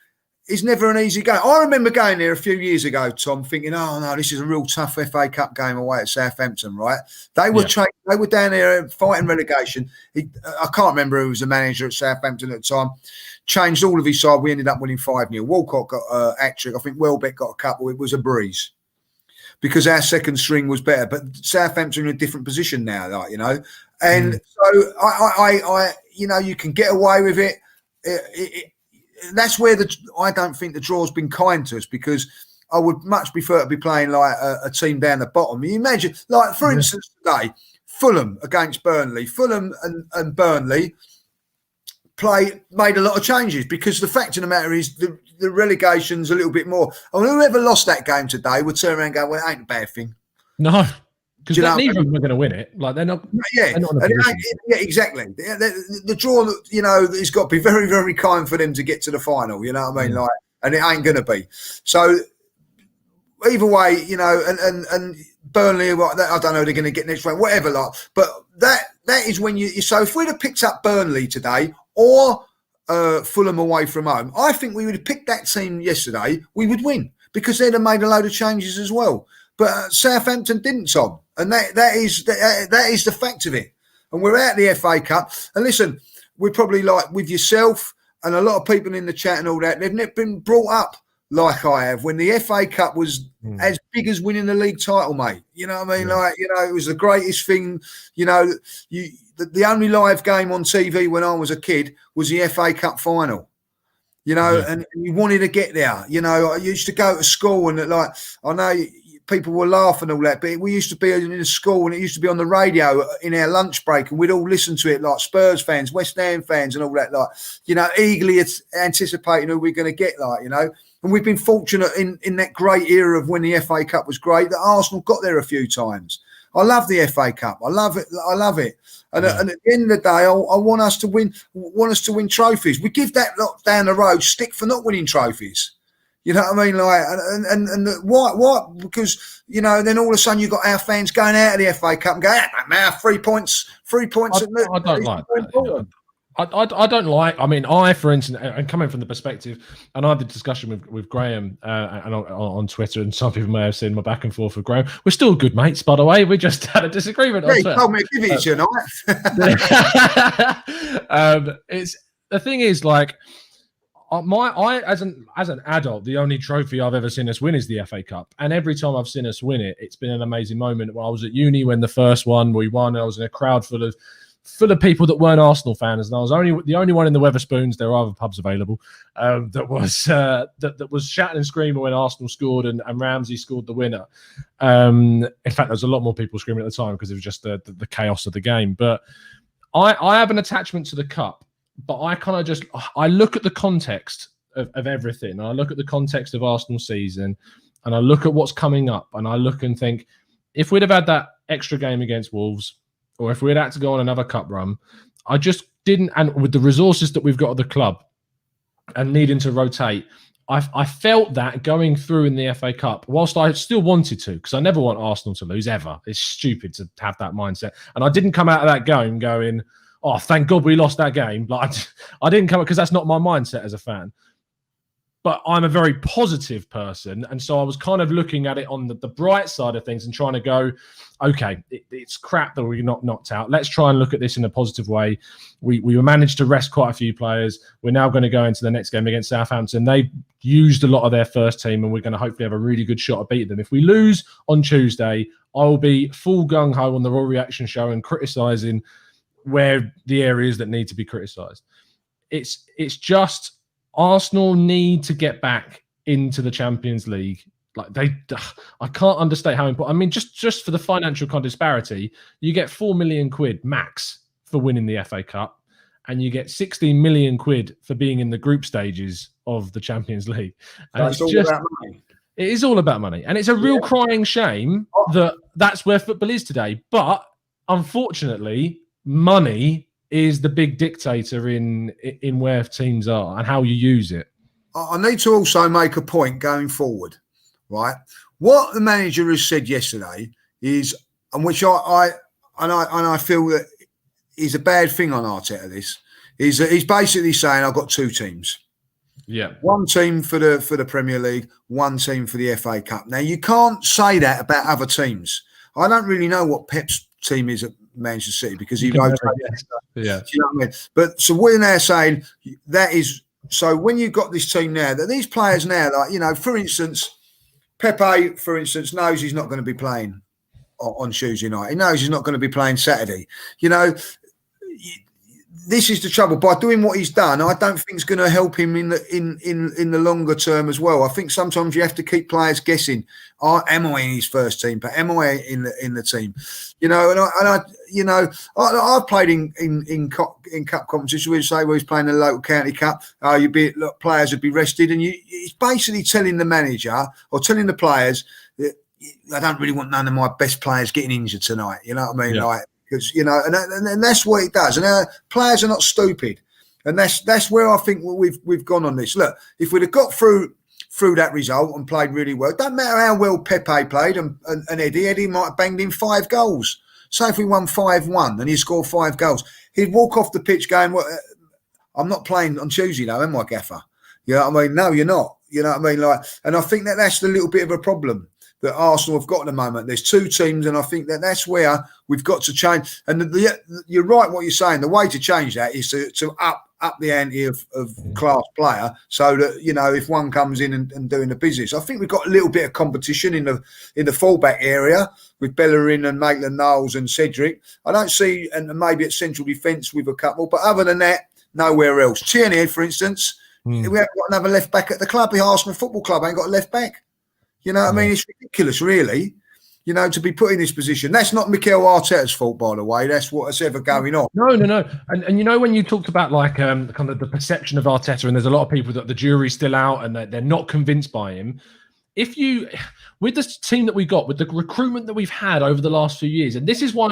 is never an easy game. I remember going there a few years ago, Tom, thinking, "Oh no, this is a real tough FA Cup game away at Southampton." Right? They were they were down there fighting relegation. I can't remember who was the manager at Southampton at the time. Changed all of his side. We ended up winning 5-0. Walcott got a hat-trick. I think Welbeck got a couple. It was a breeze because our second string was better. But Southampton are in a different position now, like, you know. And so I you can get away with it. That's where I don't think the draw's been kind to us, because I would much prefer to be playing like a team down the bottom. You imagine, like, for instance, today, Fulham against Burnley. Fulham and Burnley made a lot of changes, because the fact of the matter is the relegation's a little bit more. And whoever lost that game today would turn around and go, "Well, it ain't a bad thing." No, because neither of them are going to win it. Like, they're not. Yeah, they're not exactly. The draw, has got to be very, very kind for them to get to the final. You know what I mean? Like, and it ain't going to be. So either way, and Burnley, I don't know, they're going to get next round, whatever. Like, but that is when you. So if we'd have picked up Burnley today, or Fulham away from home, I think we would have picked that team yesterday. We would win, because they'd have made a load of changes as well. But Southampton didn't, Tom, and that is the fact of it. And we're out the FA Cup. And listen, we're probably like with yourself and a lot of people in the chat and all that. They've never been brought up like I have, when the FA Cup was as big as winning the league title, mate. You know what I mean? Like, it was the greatest thing. The only live game on TV when I was a kid was the FA Cup final. And you wanted to get there. I used to go to school, and like, I know people were laughing and all that, but we used to be in a school, and it used to be on the radio in our lunch break, and we'd all listen to it, like Spurs fans, West Ham fans, and all that, like, eagerly anticipating who we're going to get, like, And we've been fortunate in that great era of when the FA Cup was great, that Arsenal got there a few times. I love the FA Cup. I love it. And at the end of the day, I want us to win trophies. We give that lot down the road stick for not winning trophies. You know what I mean? Like, and what? Because, then all of a sudden you've got our fans going out of the FA Cup and going, man, 3 points. I don't like that. I don't like. I mean, for instance, and coming from the perspective, and I had the discussion with Graham and on Twitter, and some people may have seen my back and forth with Graham. We're still good mates, by the way. We just had a disagreement. Yeah, he told me to give it tonight. The thing is, like, as an adult, the only trophy I've ever seen us win is the FA Cup, and every time I've seen us win it, it's been an amazing moment. When I was at uni when the first one we won, I was in a crowd full of people that weren't Arsenal fans, and I was the only one in the Wetherspoons. There are other pubs available that was shouting and screaming when Arsenal scored and Ramsey scored the winner. In fact, there was a lot more people screaming at the time because it was just the chaos of the game. But I have an attachment to the cup. But I look at the context of everything. I look at the context of Arsenal season, and I look at what's coming up, and I look and think, if we'd have had that extra game against Wolves, or if we'd had to go on another cup run, I just didn't. And with the resources that we've got at the club and needing to rotate, I felt that going through in the FA Cup, whilst I still wanted to, because I never want Arsenal to lose ever. It's stupid to have that mindset. And I didn't come out of that game going, oh, thank God we lost that game. Like I didn't come, because that's not my mindset as a fan. But I'm a very positive person, and so I was kind of looking at it on the bright side of things and trying to go, okay, it's crap that we're not knocked out. Let's try and look at this in a positive way. We managed to rest quite a few players. We're now going to go into the next game against Southampton. They used a lot of their first team, and we're going to hopefully have a really good shot at beating them. If we lose on Tuesday, I will be full gung-ho on the Raw Reaction show and criticising where the areas that need to be criticised. It's just Arsenal need to get back into the Champions League. Like I can't understate how important. I mean, just for the financial kind of disparity, you get £4 million max for winning the FA Cup, and you get 16 million quid for being in the group stages of the Champions League. And it's all about money. It is all about money, and it's a real crying shame that that's where football is today. But unfortunately, money is the big dictator in where teams are and how you use it. I need to also make a point going forward, right? What the manager has said yesterday is, and which I feel that is a bad thing on Arteta. This is that he's basically saying, I've got two teams. Yeah, one team for the Premier League, one team for the FA Cup. Now you can't say that about other teams. I don't really know what Pep's team is at Manchester City because he rotates. Yeah. You know what I mean? But so we're now saying that is so when you've got this team now, that these players now, like, you know, for instance, Pepe, for instance, knows he's not going to be playing on Tuesday night. He knows he's not going to be playing Saturday. You know, this is the trouble. By doing what he's done, I don't think it's going to help him in the longer term as well. I think sometimes you have to keep players guessing. Am I in his first team? But am I in the team? You know, I've played in cup competitions. We'd say he's playing the local county cup. Players would be rested, and he's basically telling the manager or telling the players that I don't really want none of my best players getting injured tonight. You know what I mean? Yeah. Like. Because, you know, and that's what it does. And players are not stupid. And that's where I think we've gone on this. Look, if we'd have got through that result and played really well, it doesn't matter how well Pepe played and Eddie might have banged in 5 goals. Say if we won 5-1 and he scored 5 goals, he'd walk off the pitch going, well, I'm not playing on Tuesday now, am I, Gaffer? You know what I mean? No, you're not. You know what I mean? Like, and I think that's a little bit of a problem that Arsenal have got at the moment. There's 2 teams, and I think that's where we've got to change. And you're right what you're saying. The way to change that is to up the ante of class player, so that, you know, if one comes in and doing the business. I think we've got a little bit of competition in the fullback area with Bellerin and Maitland-Niles and Cedric. I don't see, and maybe at central defence with a couple, but other than that, nowhere else. Tierney, for instance, we haven't got another left back at the club. The Arsenal Football Club ain't got a left back. You know what I mean? It's ridiculous, really, you know, to be put in this position. That's not Mikel Arteta's fault, by the way. That's what's ever going on. No. And you know, when you talked about like kind of the perception of Arteta, and there's a lot of people that the jury's still out and they're not convinced by him. With this team that we got, with the recruitment that we've had over the last few years, and this is why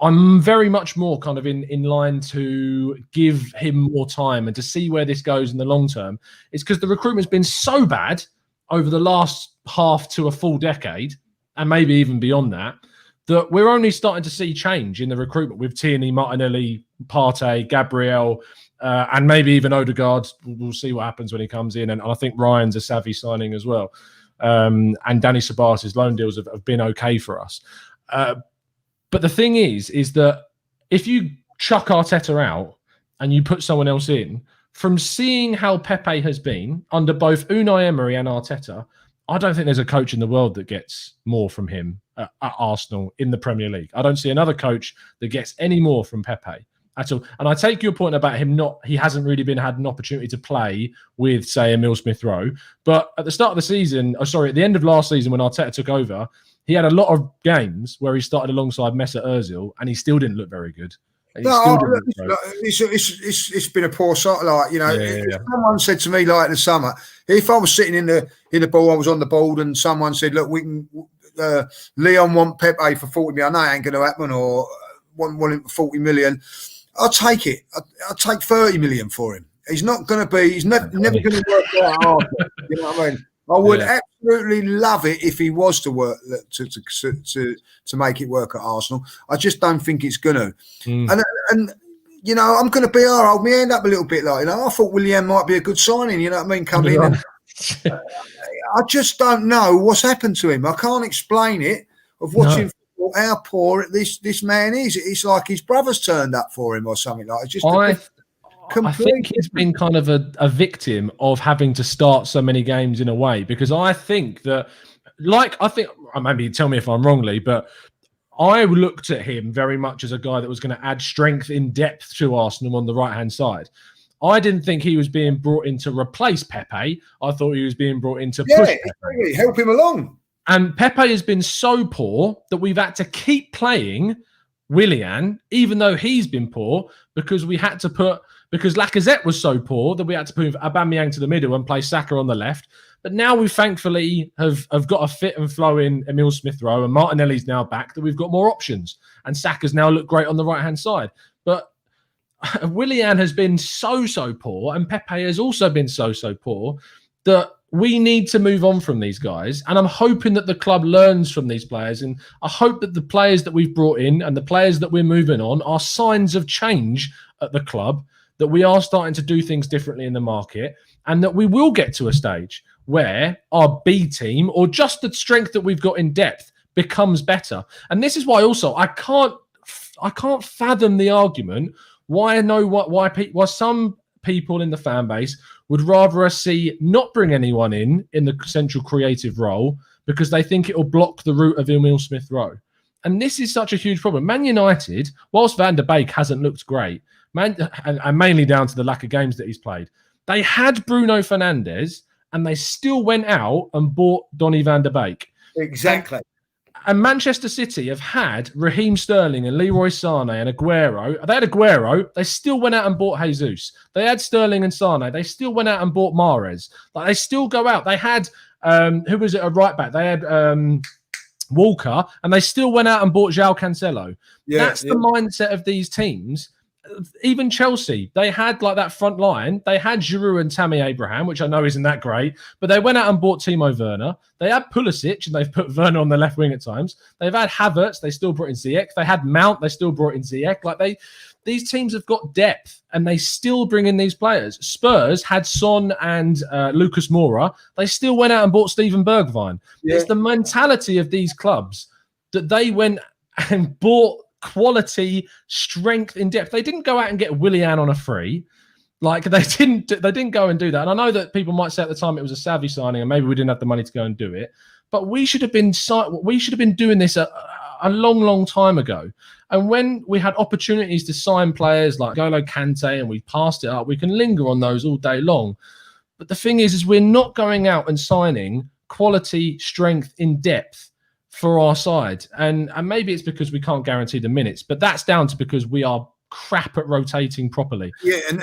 I'm very much more kind of in line to give him more time and to see where this goes in the long term. It's because the recruitment's been so bad over the last half to a full decade, and maybe even beyond that we're only starting to see change in the recruitment with Tierney, Martinelli, Partey, Gabriel, and maybe even Odegaard. We'll see what happens when he comes in. And I think Ryan's a savvy signing as well. And Danny Ceballos' loan deals have been okay for us. But the thing is that if you chuck Arteta out and you put someone else in, from seeing how Pepe has been under both Unai Emery and Arteta, I don't think there's a coach in the world that gets more from him at Arsenal in the Premier League. I don't see another coach that gets any more from Pepe at all. And I take your point about him he hasn't really had an opportunity to play with, say, Emile Smith-Rowe. But at the start of the season, at the end of last season when Arteta took over, he had a lot of games where he started alongside Mesut Ozil and he still didn't look very good. It's been a poor sort. Like, you know, someone said to me, like in the summer, if I was sitting in the ball, I was on the board, and someone said, "Look, we can Leon want Pepe for 40 million. I know it ain't going to happen, or want him for 40 million. I'll take it. I'll take 30 million for him. He's not going to be. He's never going to work that hard. You know what I mean? I would absolutely love it if he was to work to make it work at Arsenal. I just don't think it's going to. And you know, I'm going to be hold my hand up a little bit. Like, you know, I thought Willian might be a good signing. You know what I mean? Come in. And, I just don't know what's happened to him. I can't explain it. Of watching how poor this man is. It's like his brother's turned up for him or something like. It's just. I think he's been kind of a victim of having to start so many games in a way, because I think that, maybe tell me if I'm wrongly, but I looked at him very much as a guy that was going to add strength in depth to Arsenal on the right-hand side. I didn't think he was being brought in to replace Pepe. I thought he was being brought in to push Pepe. Exactly. Help him along. And Pepe has been so poor that we've had to keep playing Willian, even though he's been poor, because Lacazette was so poor that we had to move Aubameyang to the middle and play Saka on the left. But now we thankfully have got a fit and flow in Emile Smith-Rowe, and Martinelli's now back, that we've got more options. And Saka's now looked great on the right-hand side. But Willian has been so poor, and Pepe has also been so poor, that we need to move on from these guys. And I'm hoping that the club learns from these players. And I hope that the players that we've brought in and the players that we're moving on are signs of change at the club, that we are starting to do things differently in the market, and that we will get to a stage where our B team, or just the strength that we've got in depth, becomes better. And this is why also I can't fathom the argument why some people in the fan base would rather us see not bring anyone in the central creative role, because they think it will block the route of Emile Smith-Rowe. And this is such a huge problem. Man United, whilst Van der Beek hasn't looked great, and mainly down to the lack of games that he's played, they had Bruno Fernandes and they still went out and bought Donny van der Beek. Exactly. And Manchester City have had Raheem Sterling and Leroy Sane and Aguero. They had Aguero. They still went out and bought Jesus. They had Sterling and Sane. They still went out and bought Mahrez. Like, they still go out. They had, who was it, a right back? They had Walker, and they still went out and bought João Cancelo. That's the mindset of these teams. Even Chelsea, they had like that front line. They had Giroud and Tammy Abraham, which I know isn't that great, but they went out and bought Timo Werner. They had Pulisic, and they've put Werner on the left wing at times. They've had Havertz. They still brought in Ziyech. They had Mount. They still brought in Ziyech. These teams have got depth, and they still bring in these players. Spurs had Son and Lucas Moura. They still went out and bought Steven Bergwijn. Yeah. It's the mentality of these clubs that they went and bought quality, strength in depth. They didn't go out and get Willian on a free. Like, they didn't go and do that. And I know that people might say at the time it was a savvy signing and maybe we didn't have the money to go and do it, but we should have been doing this a long time ago. And when we had opportunities to sign players like Golo Kante and we passed it up, we can linger on those all day long. But the thing is we're not going out and signing quality, strength in depth for our side. And maybe it's because we can't guarantee the minutes, but that's down to because we are crap at rotating properly. Yeah, and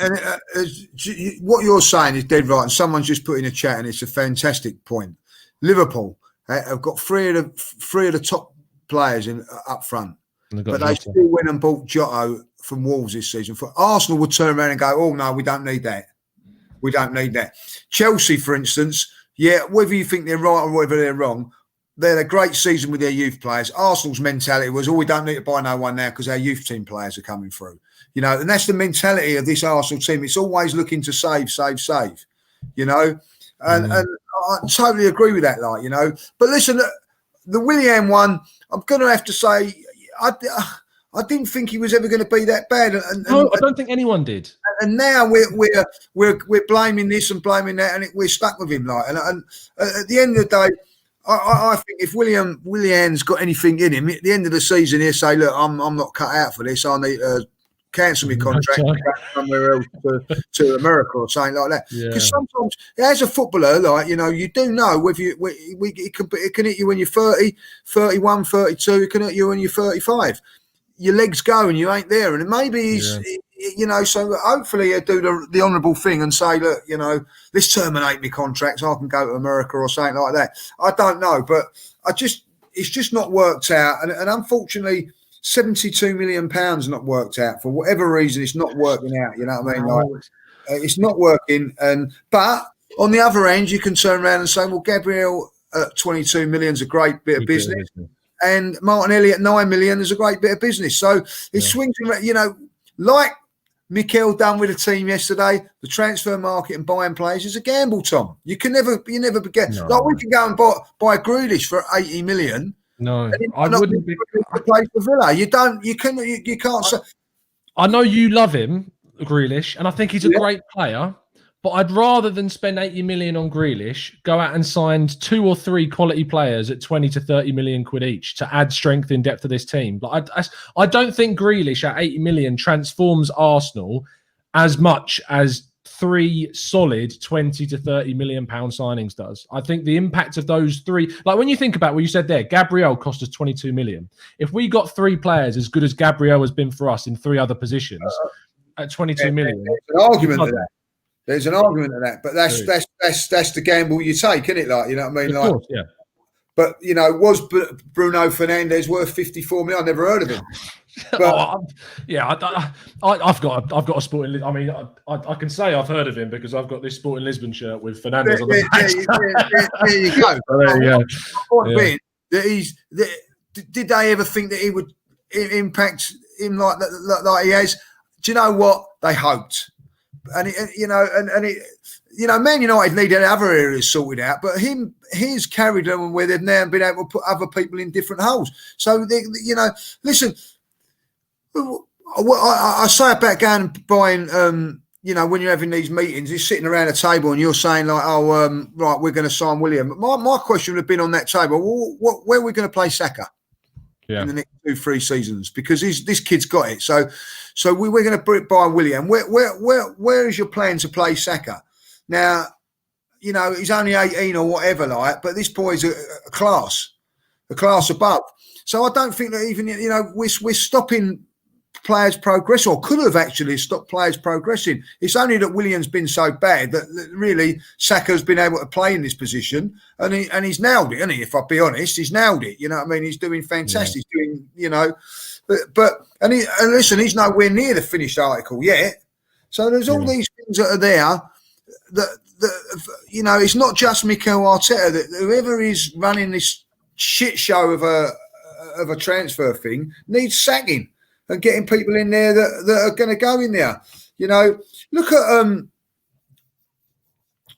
what you're saying is dead right. And someone's just put in a chat, and it's a fantastic point. Liverpool have got three of the top players up front, but they still went and bought Jota from Wolves this season. For Arsenal would turn around and go, "Oh no, we don't need that. We don't need that." Chelsea, for instance, whether you think they're right or whether they're wrong, they had a great season with their youth players. Arsenal's mentality was, we don't need to buy no one now because our youth team players are coming through. You know, and that's the mentality of this Arsenal team. It's always looking to save. You know, and I totally agree with that. Like, you know, but listen, the Willian one, I'm going to have to say, I I didn't think he was ever going to be that bad. No, I don't think anyone did. And now we're blaming this and blaming that, and we're stuck with him. Like, and at the end of the day, I think if Willian's got anything in him, at the end of the season, he'll say, "Look, I'm not cut out for this. I need to cancel my contract and go somewhere else to America or something like that." Because sometimes, as a footballer, like, you know, you do know whether it can hit you when you're 30, 31, 32. It can hit you when you're 35. Your legs go and you ain't there, and maybe he's, you know. So hopefully he'll do the honourable thing and say, "Look, you know, let's terminate my contract so I can go to America or something like that." I don't know, but it's just not worked out, and unfortunately, £72 million not worked out for whatever reason. It's not working out. You know what I mean? Like, it's not working. But on the other end, you can turn around and say, "Well, Gabriel at 22 million is a great bit of business." And Martinelli at 9 million is a great bit of business. So it swings, you know, like Mikel done with the team yesterday. The transfer market and buying players is a gamble, Tom. You never get like we can go and buy Grealish for 80 million. No, I wouldn't be play for Villa. You can't say. I know you love him, Grealish, and I think he's a great player. But I'd rather than spend 80 million on Grealish, go out and sign 2 or 3 quality players at 20 to 30 million quid each to add strength in depth to this team. But I don't think Grealish at 80 million transforms Arsenal as much as 3 solid 20 to 30 million pound signings does. I think the impact of those 3, like when you think about what you said there, Gabriel cost us 22 million. If we got 3 players as good as Gabriel has been for us in 3 other positions at 22 million, there's an argument to that. There's an argument to that, but that's the gamble you take, isn't it? Like, you know what I mean? Of course, yeah. But, you know, was Bruno Fernandes worth 54 million? I've never heard of him. But, I've got a Sporting. I mean, I can say I've heard of him because I've got this Sporting Lisbon shirt with Fernandes on the back. There you go. There you go. Did they ever think that he would impact him like he has? Do you know what? They hoped. And Man United needed other areas sorted out, but he's carried them where they've now been able to put other people in different holes. So listen, I say about going and buying. When you're having these meetings, you're sitting around a table and you're saying like, right, we're going to sign Willian. But my question would have been on that table: where are we going to play Saka? In the next 2-3 seasons, because this kid's got it. So we're going to buy Willian. Where is your plan to play Saka? Now, you know, he's only 18 or whatever, like, but this boy's a class above. So I don't think that even, you know, we're stopping players progress, or could have actually stopped players progressing. It's only that Willian's been so bad that really Saka's been able to play in this position, and he's nailed it, hasn't he? If I'll be honest, he's nailed it. You know what I mean? He's doing fantastic. He's doing, you know, but listen, he's nowhere near the finished article yet. So there's all these things that are there that you know, it's not just Mikel Arteta. That whoever is running this shit show of a transfer thing needs sacking. And getting people in there that are going to go in there. You know, look at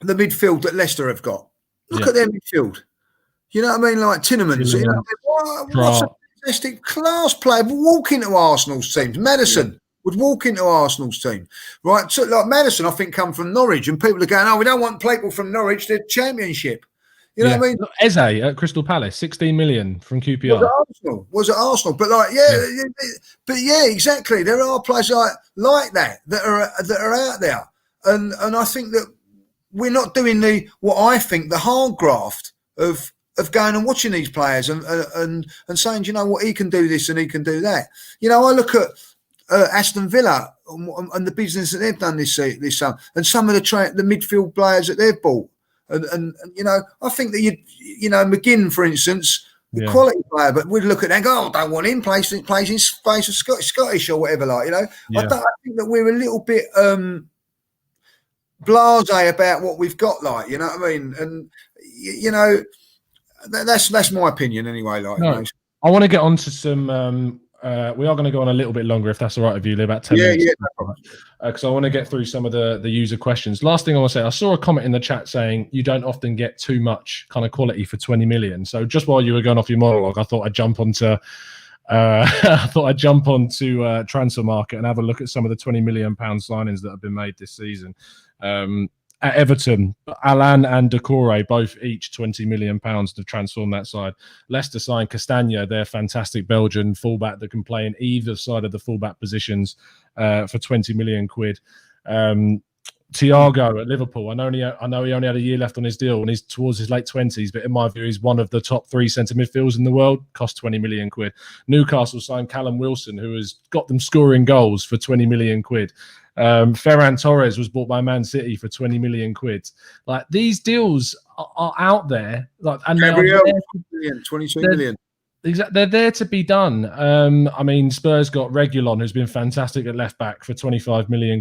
the midfield that Leicester have got. Look at their midfield. You know what I mean? Like Tinnemans. You know, what's a fantastic class player. Walk into Arsenal's teams. Madison would walk into Arsenal's team. Right? So, like Madison, I think, come from Norwich. And people are going, we don't want people from Norwich. They're Championship. You know what I mean? Eze at Crystal Palace, 16 million from QPR. Was it Arsenal? But exactly. There are players like that are out there, and I think that we're not doing what I think the hard graft of going and watching these players and saying, do you know what, he can do this and he can do that. You know, I look at Aston Villa and the business that they've done this summer, and some of the midfield players that they've bought. And you know, I think that you know McGinn, for instance, quality player, but we'd look at that and go, I don't want him plays in space of Scottish or whatever, like, you know. I think that we're a little bit blasé about what we've got, like, you know what I mean. And you know, that's my opinion anyway. Like, no, you know. I want to get on to some. We are going to go on a little bit longer, if that's all right with you, about 10 minutes. Because I want to get through some of the user questions. Last thing I want to say, I saw a comment in the chat saying you don't often get too much kind of quality for 20 million. So just while you were going off your monologue, I thought I'd jump onto I thought I'd jump on to transfer market and have a look at some of the £20 million signings that have been made this season. At Everton, Alan and Decore, both each £20 million to transform that side. Leicester signed Castagna, their fantastic Belgian fullback that can play in either side of the fullback positions for £20 million. Thiago at Liverpool. I know he only had a year left on his deal and he's towards his late 20s, but in my view, he's one of the top 3 centre midfielders in the world. Cost £20 million. Newcastle signed Callum Wilson, who has got them scoring goals for £20 million. Ferran Torres was bought by Man City for £20 million. Like, these deals are out there, like, and Gabriel, 22 million. Exactly, they're there to be done. I mean, Spurs got Reguilon, who's been fantastic at left back, for £25 million.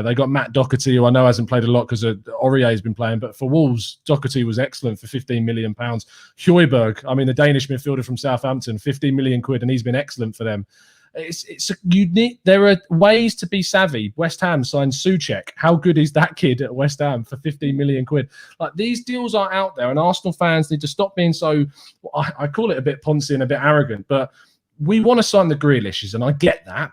They got Matt Doherty, who I know hasn't played a lot because Aurier has been playing, but for Wolves, Doherty was excellent for £15 million. Højbjerg, I mean, the Danish midfielder from Southampton, £15 million, and he's been excellent for them. There are ways to be savvy. West Ham signed Souček. How good is that kid at West Ham for £15 million? Like, these deals are out there, and Arsenal fans need to stop being so, I call it a bit poncy and a bit arrogant, but we want to sign the Grealishes, and I get that.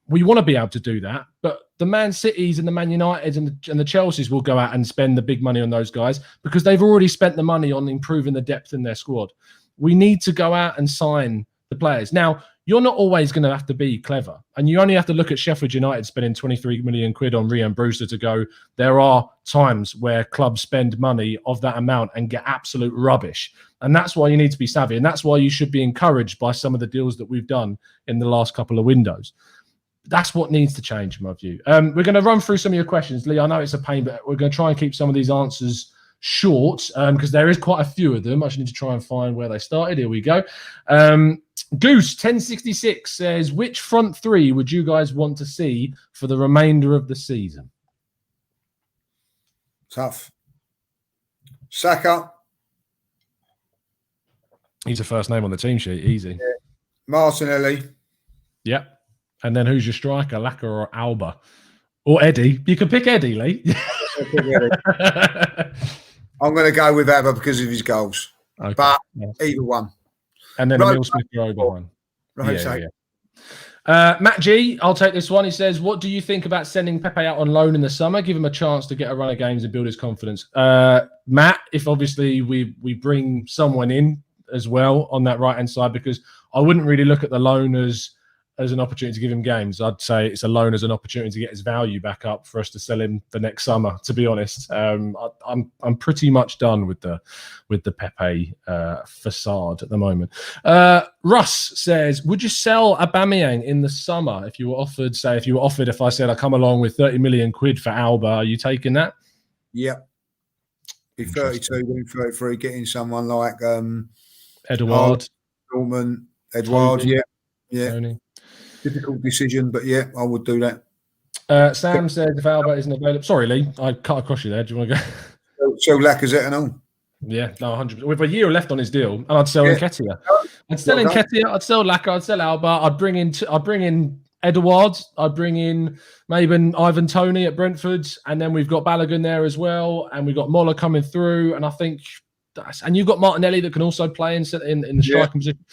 We want to be able to do that, but the Man Cities and the Man Uniteds and the Chelseas will go out and spend the big money on those guys because they've already spent the money on improving the depth in their squad. We need to go out and sign the players. Now, you're not always going to have to be clever. And you only have to look at Sheffield United spending £23 million on Rhian Brewster to go, there are times where clubs spend money of that amount and get absolute rubbish. And that's why you need to be savvy. And that's why you should be encouraged by some of the deals that we've done in the last couple of windows. That's what needs to change, in my view. We're going to run through some of your questions, Lee. I know it's a pain, but we're going to try and keep some of these answers short because there is quite a few of them. I just need to try and find where they started. Here we go. Goose 1066 says, which front three would you guys want to see for the remainder of the season? Tough. Saka. He's the first name on the team sheet. Easy. Yeah. Martinelli. Yep. And then who's your striker, Laka or Alba? Or Eddie? You can pick Eddie, Lee. I'm going to go with Alba because of his goals. Okay. But either one. And then Emil Smith-Rowe behind. Right, Matt G, I'll take this one. He says, what do you think about sending Pepe out on loan in the summer? Give him a chance to get a run of games and build his confidence. Matt, if obviously we bring someone in as well on that right-hand side, because I wouldn't really look at the loan as an opportunity to give him games. I'd say it's a loan as an opportunity to get his value back up for us to sell him the next summer, to be honest. I'm pretty much done with the Pepe facade at the moment. Russ says, would you sell Aubameyang in the summer if you were offered, if I said I come along with 30 million quid for Alba, are you taking that? Yeah. Be 32, be 33, getting someone like Edouard. Dortmund, Edouard, Tony. Yeah. Tony. Difficult decision, but yeah, I would do that. Sam says if Alba isn't available. Sorry, Lee, I cut across you there. Do you want to go? So Lacazette and all. Yeah, no, 100%. With a year left on his deal, and I'd sell Nketiah. I'd sell Nketiah. I'd sell Laka. I'd sell Alba. I'd bring in Edouard. I'd bring in maybe Ivan Toney at Brentford, and then we've got Balogun there as well, and we've got Moller coming through, and I think. And you've got Martinelli that can also play in the striking position.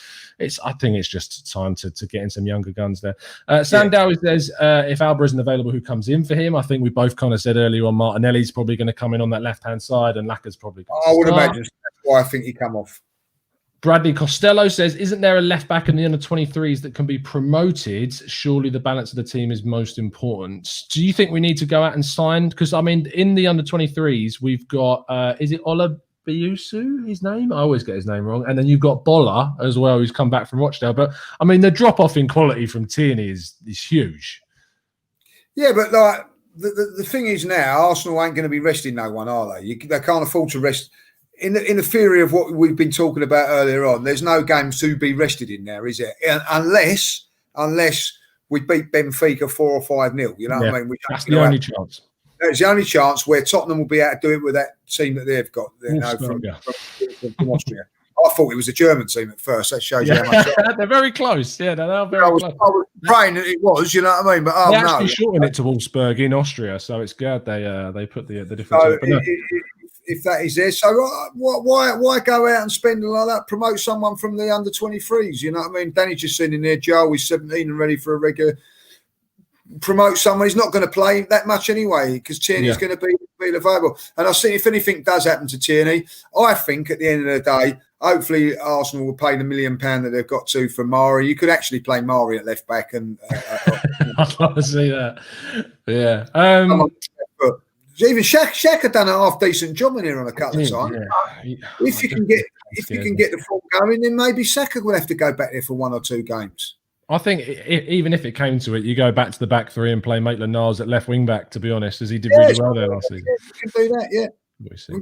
I think it's just time to get in some younger guns there. Sam Dowie says if Alba isn't available, who comes in for him? I think we both kind of said earlier on Martinelli's probably going to come in on that left-hand side and Laka's probably going to I would imagine that's why I think he come off. Bradley Costello says, isn't there a left-back in the under-23s that can be promoted? Surely the balance of the team is most important. Do you think we need to go out and sign? Because, I mean, in the under-23s, we've got, is it Ola Biusu, his name? I always get his name wrong. And then you've got Bolla as well, who's come back from Rochdale. But, I mean, the drop-off in quality from Tierney is huge. Yeah, but, like, the thing is now, Arsenal ain't going to be resting no one, are they? They can't afford to rest. In the theory of what we've been talking about earlier on, there's no games to be rested in there, is there? Unless we beat Benfica 4 or 5-0. You know what I mean? That's the only chance. It's the only chance where Tottenham will be able to do it with that team that they've got from Austria. I thought it was a German team at first. That shows you how much. They're very close. Yeah, they're very close. I was praying that it was, you know what I mean? But they actually shortened it to Wolfsburg in Austria, so it's good they put the difference. if that is there. So why go out and spend like that? Promote someone from the under 23s. You know what I mean? Danny's just sitting in there. Joe is 17 and ready for a regular. Promote someone. He's not going to play that much anyway because Tierney's going to be available. And I see if anything does happen to Tierney, I think at the end of the day, hopefully Arsenal will pay the £1 million that they've got to for Mari. You could actually play Mari at left back, and I'd love to see that. Yeah. Even Shaq had done a half decent job in here on a couple of times. Yeah. If you can get the form going, then maybe Saka will have to go back there for 1 or 2 games. I think even if it came to it, you go back to the back three and play Maitland-Niles at left wing back, to be honest, as he did really well there last season. We can do that, yeah.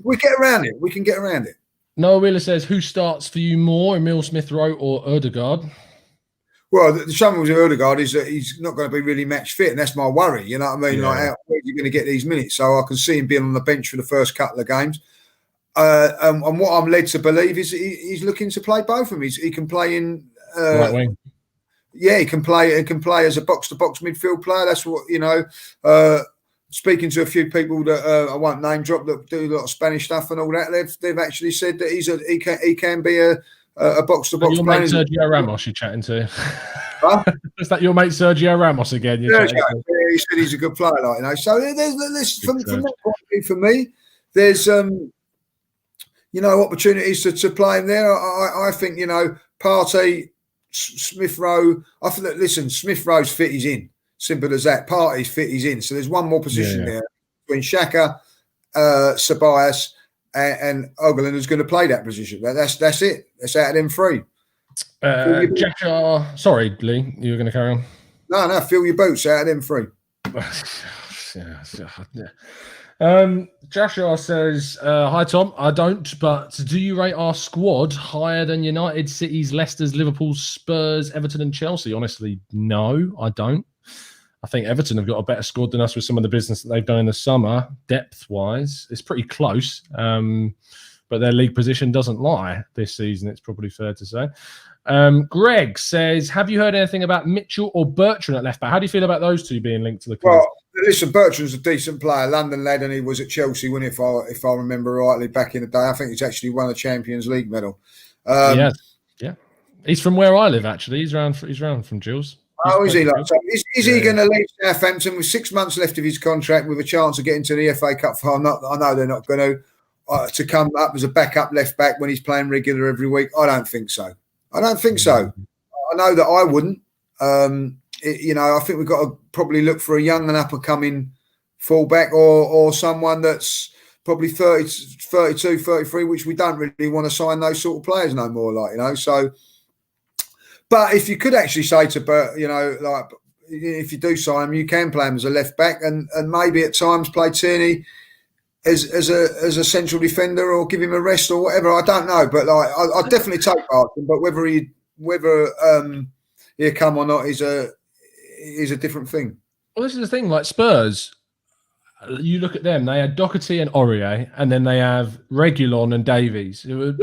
We get around it. We can get around it. Noah Wheeler says, who starts for you more, Emile Smith-Rowe or Ødegaard? Well, the trouble with Ødegaard is that he's not going to be really match fit, and that's my worry. You know what I mean? Yeah. Like, where are you going to get these minutes? So I can see him being on the bench for the first couple of games. And what I'm led to believe is he's looking to play both of them. He can play in right wing. Yeah, he can play as a box-to-box midfield player. That's what, speaking to a few people that I won't name drop that do a lot of Spanish stuff and all that, they've actually said that he can be a box-to-box your player. Mate Sergio Ramos you're chatting to? Huh? Is that your mate Sergio Ramos again? Yeah, he said he's a good player, So there's from that point of view for me, there's opportunities to play him there. I think Partey, Smith-Rowe. I think that Smith-Rowe's fit. He's in. Simple as that. Partey's fit. He's in. So there's one more position there between Xhaka, Ceballos, and Ødegaard who's going to play that position. That's it. That's out of them 3. Sorry, Lee, you were going to carry on. No, fill your boots out of them 3. Joshua says, hi Tom, I don't, but do you rate our squad higher than United, City's, Leicester's, Liverpool's, Spurs, Everton and Chelsea? Honestly, no, I don't. I think Everton have got a better squad than us with some of the business that they've done in the summer, depth-wise. It's pretty close, but their league position doesn't lie this season, it's probably fair to say. Greg says, have you heard anything about Mitchell or Bertrand at left back? How do you feel about those two being linked to the club? Well, listen, Bertrand's a decent player, London lad, and he was at Chelsea, when if I remember rightly, back in the day. I think he's actually won a Champions League medal. Yeah. He's from where I live, actually. He's around from Jules. Is he? So is he going to leave Southampton with 6 months left of his contract with a chance of getting to the FA Cup final? I know they're not going to come up as a backup left back when he's playing regular every week. I don't think so. I know that I wouldn't. I think we've got to probably look for a young and up-and-coming fullback or someone that's probably 30, 32, 33, which we don't really want to sign those sort of players no more, So, but if you could actually say to Bert, if you do sign him, you can play him as a left back and maybe at times play Tierney as a central defender or give him a rest or whatever. I don't know, but I'd definitely take Barton. But whether he'll come or not is a different thing. Well, this is the thing. Like Spurs, you look at them. They had Doherty and Aurier, and then they have Reguilon and Davies. Who were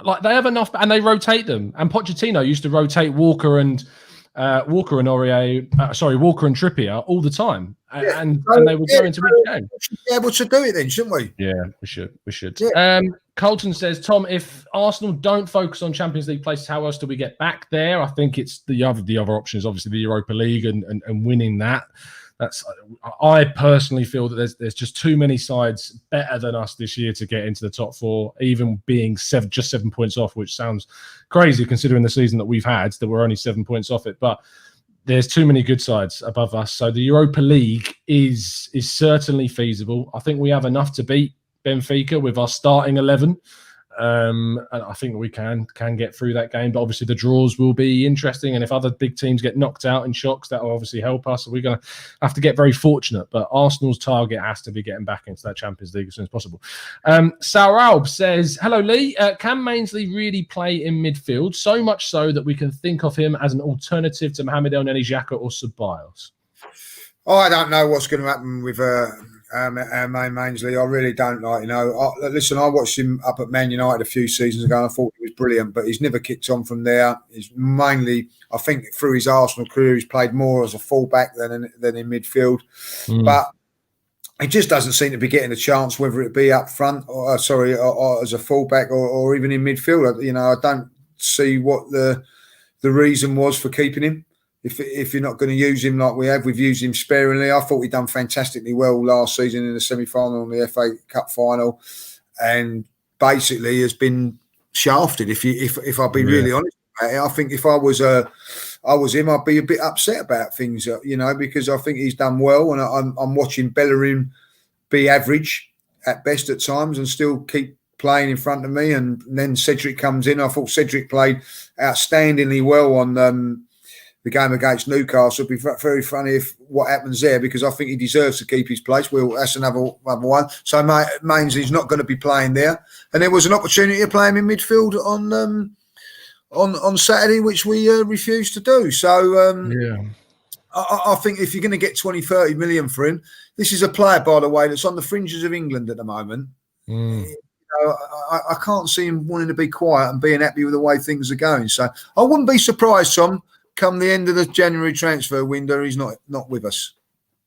like they have enough, and they rotate them. And Pochettino used to rotate Walker and Trippier all the time, and they would go into each game. We should be able to do it then, shouldn't we? Yeah, we should. Yeah. Colton says, Tom, if Arsenal don't focus on Champions League places, how else do we get back there? I think it's the other option is obviously the Europa League and winning that. I personally feel that there's just too many sides better than us this year to get into the top 4, even being just 7 points off, which sounds crazy considering the season that we've had, that we're only 7 points off it. But there's too many good sides above us. So the Europa League is certainly feasible. I think we have enough to beat Benfica with our starting 11. And I think we can get through that game, but obviously the draws will be interesting. And if other big teams get knocked out in shocks, that will obviously help us. So we're going to have to get very fortunate. But Arsenal's target has to be getting back into that Champions League as soon as possible. Sauralb says, hello, Lee. Can Mainsley really play in midfield? So much so that we can think of him as an alternative to Mohamed El Neni, Xhaka or Ceballos? I don't know what's going to happen with Mainsley. I really don't listen, I watched him up at Man United a few seasons ago and I thought he was brilliant, but he's never kicked on from there. He's mainly, I think, through his Arsenal career, he's played more as a fullback than in midfield. But he just doesn't seem to be getting a chance, whether it be up front or as a fullback or even in midfield. You know, I don't see what the reason was for keeping him. If you're not going to use him like we've used him sparingly. I thought he'd done fantastically well last season in the semi-final and the FA Cup final, and basically has been shafted. If I'll be really honest about it, I think if I was him, I'd be a bit upset about things, you know, because I think he's done well, and I'm watching Bellerin be average at best at times and still keep playing in front of me. And then Cedric comes in. I thought Cedric played outstandingly well on the game against Newcastle. It'd be very funny if what happens there, because I think he deserves to keep his place. Well, that's another one. So it means he's not going to be playing there. And there was an opportunity to play him in midfield on Saturday, which we refused to do. So I think if you're going to get 20-30 million for him, this is a player, by the way, that's on the fringes of England at the moment. You know, I can't see him wanting to be quiet and being happy with the way things are going. So I wouldn't be surprised, Tom, come the end of the January transfer window, he's not with us.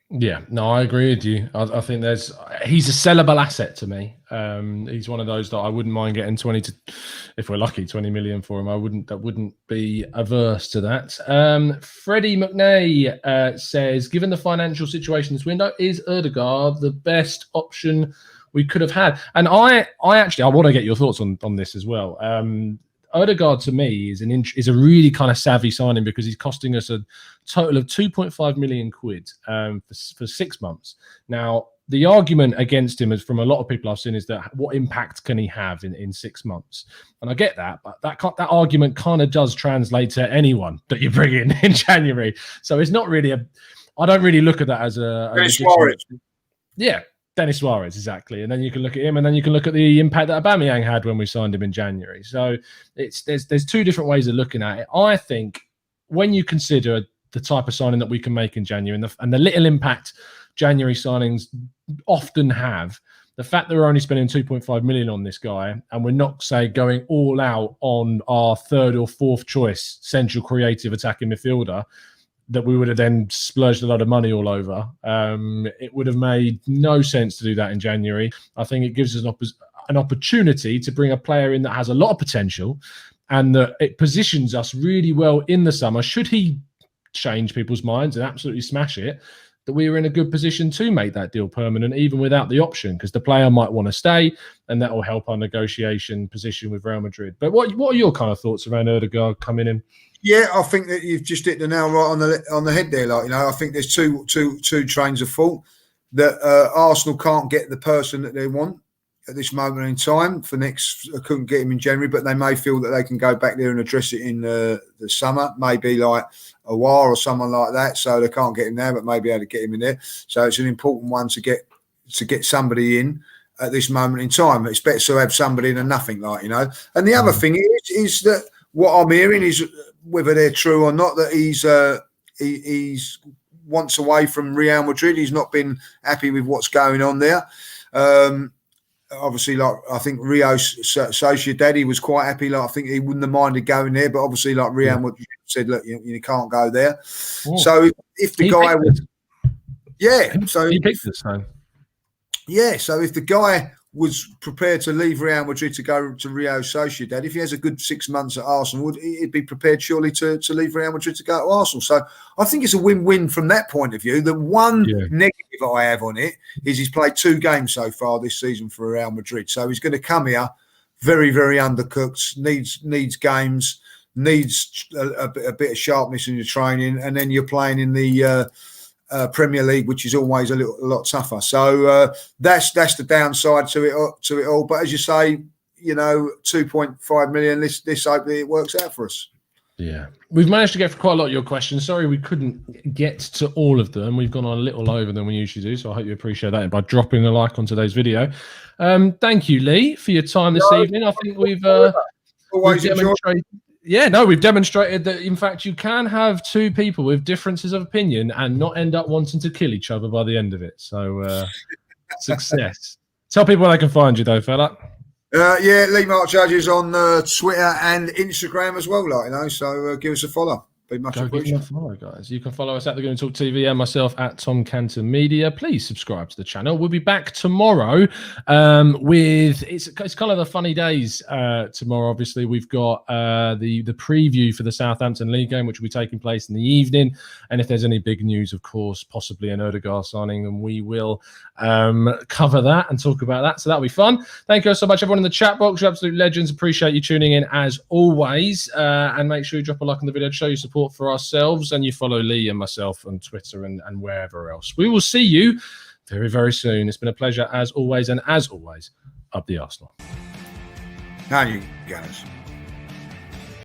Yeah, no, I agree with you. I think he's a sellable asset to me. He's one of those that I wouldn't mind getting 20 million for him. I wouldn't be averse to that. Freddie McNay says, given the financial situation this window, is Ødegaard the best option we could have had? And I want to get your thoughts on this as well. Ødegaard to me is a really kind of savvy signing, because he's costing us a total of 2.5 million quid for 6 months. Now, the argument against him is, from a lot of people I've seen, is that what impact can he have in 6 months? And I get that, but that argument kind of does translate to anyone that you bring in January. So it's not really I don't really look at that as a Dennis Suarez, exactly. And then you can look at him, and then you can look at the impact that Aubameyang had when we signed him in January. So there's two different ways of looking at it. I think when you consider the type of signing that we can make in January and the little impact January signings often have, the fact that we're only spending 2.5 million on this guy, and we're not, say, going all out on our third or fourth choice central creative attacking midfielder that we would have then splurged a lot of money all over. It would have made no sense to do that in January. I think it gives us an opportunity to bring a player in that has a lot of potential, and that it positions us really well in the summer, should he change people's minds and absolutely smash it, that we were in a good position to make that deal permanent, even without the option, because the player might want to stay, and that will help our negotiation position with Real Madrid. But what are your kind of thoughts around Ødegaard coming in? Yeah, I think that you've just hit the nail right on the head there. Like, you know, I think there's two trains of thought. That Arsenal can't get the person that they want at this moment in time. Couldn't get him in January, but they may feel that they can go back there and address it in the summer. Maybe like a War or someone like that. So they can't get him there, but maybe able to get him in there. So it's an important one to get somebody in at this moment in time. It's better to have somebody than nothing, like, you know. And the other thing is that what I'm hearing is, whether they're true or not, that he's once away from Real Madrid. He's not been happy with what's going on there. Obviously, like, I think Rio Sociedad, he was quite happy. Like, I think he wouldn't have minded going there, but obviously, like, Real Madrid said, look, you can't go there. Ooh. So if the guy was, so he picked this time. Yeah, so if the guy was prepared to leave Real Madrid to go to Rio Sociedad, if he has a good 6 months at Arsenal, he'd be prepared surely to leave Real Madrid to go to Arsenal. So I think it's a win-win from that point of view. The one negative I have on it is he's played 2 games so far this season for Real Madrid. So he's going to come here very, very undercooked, needs games, needs a bit of sharpness in your training, and then you're playing in the Premier League, which is always a lot tougher. So that's the downside to it all. But as you say, you know, 2.5 million. This hopefully it works out for us. Yeah, we've managed to get for quite a lot of your questions. Sorry we couldn't get to all of them. We've gone on a little over than we usually do, so I hope you appreciate that by dropping a like on today's video. Thank you, Lee, for your time this evening. I think we've demonstrated. Yeah, no, we've demonstrated that, in fact, you can have 2 people with differences of opinion and not end up wanting to kill each other by the end of it. So, success. Tell people where they can find you, though, fella. Lee Mark Judges on Twitter and Instagram as well, like, you know. So give us a follow. Be much Go give them a appreciated. follow, guys. You can follow us at The Good Talk TV and myself at Tom Cantor Media. Please subscribe to the channel. We'll be back tomorrow with it's kind of the funny days tomorrow. Obviously, we've got the preview for the Southampton League game, which will be taking place in the evening. And if there's any big news, of course, possibly an Odegaard signing, then we will cover that and talk about that. So that'll be fun. Thank you so much, everyone in the chat box. You're absolute legends. Appreciate you tuning in as always. And make sure you drop a like on the video to show your support for ourselves, and you follow Lee and myself on Twitter and wherever else. We will see you very, very soon. It's been a pleasure as always, and as always, up the Arsenal. Now you guys.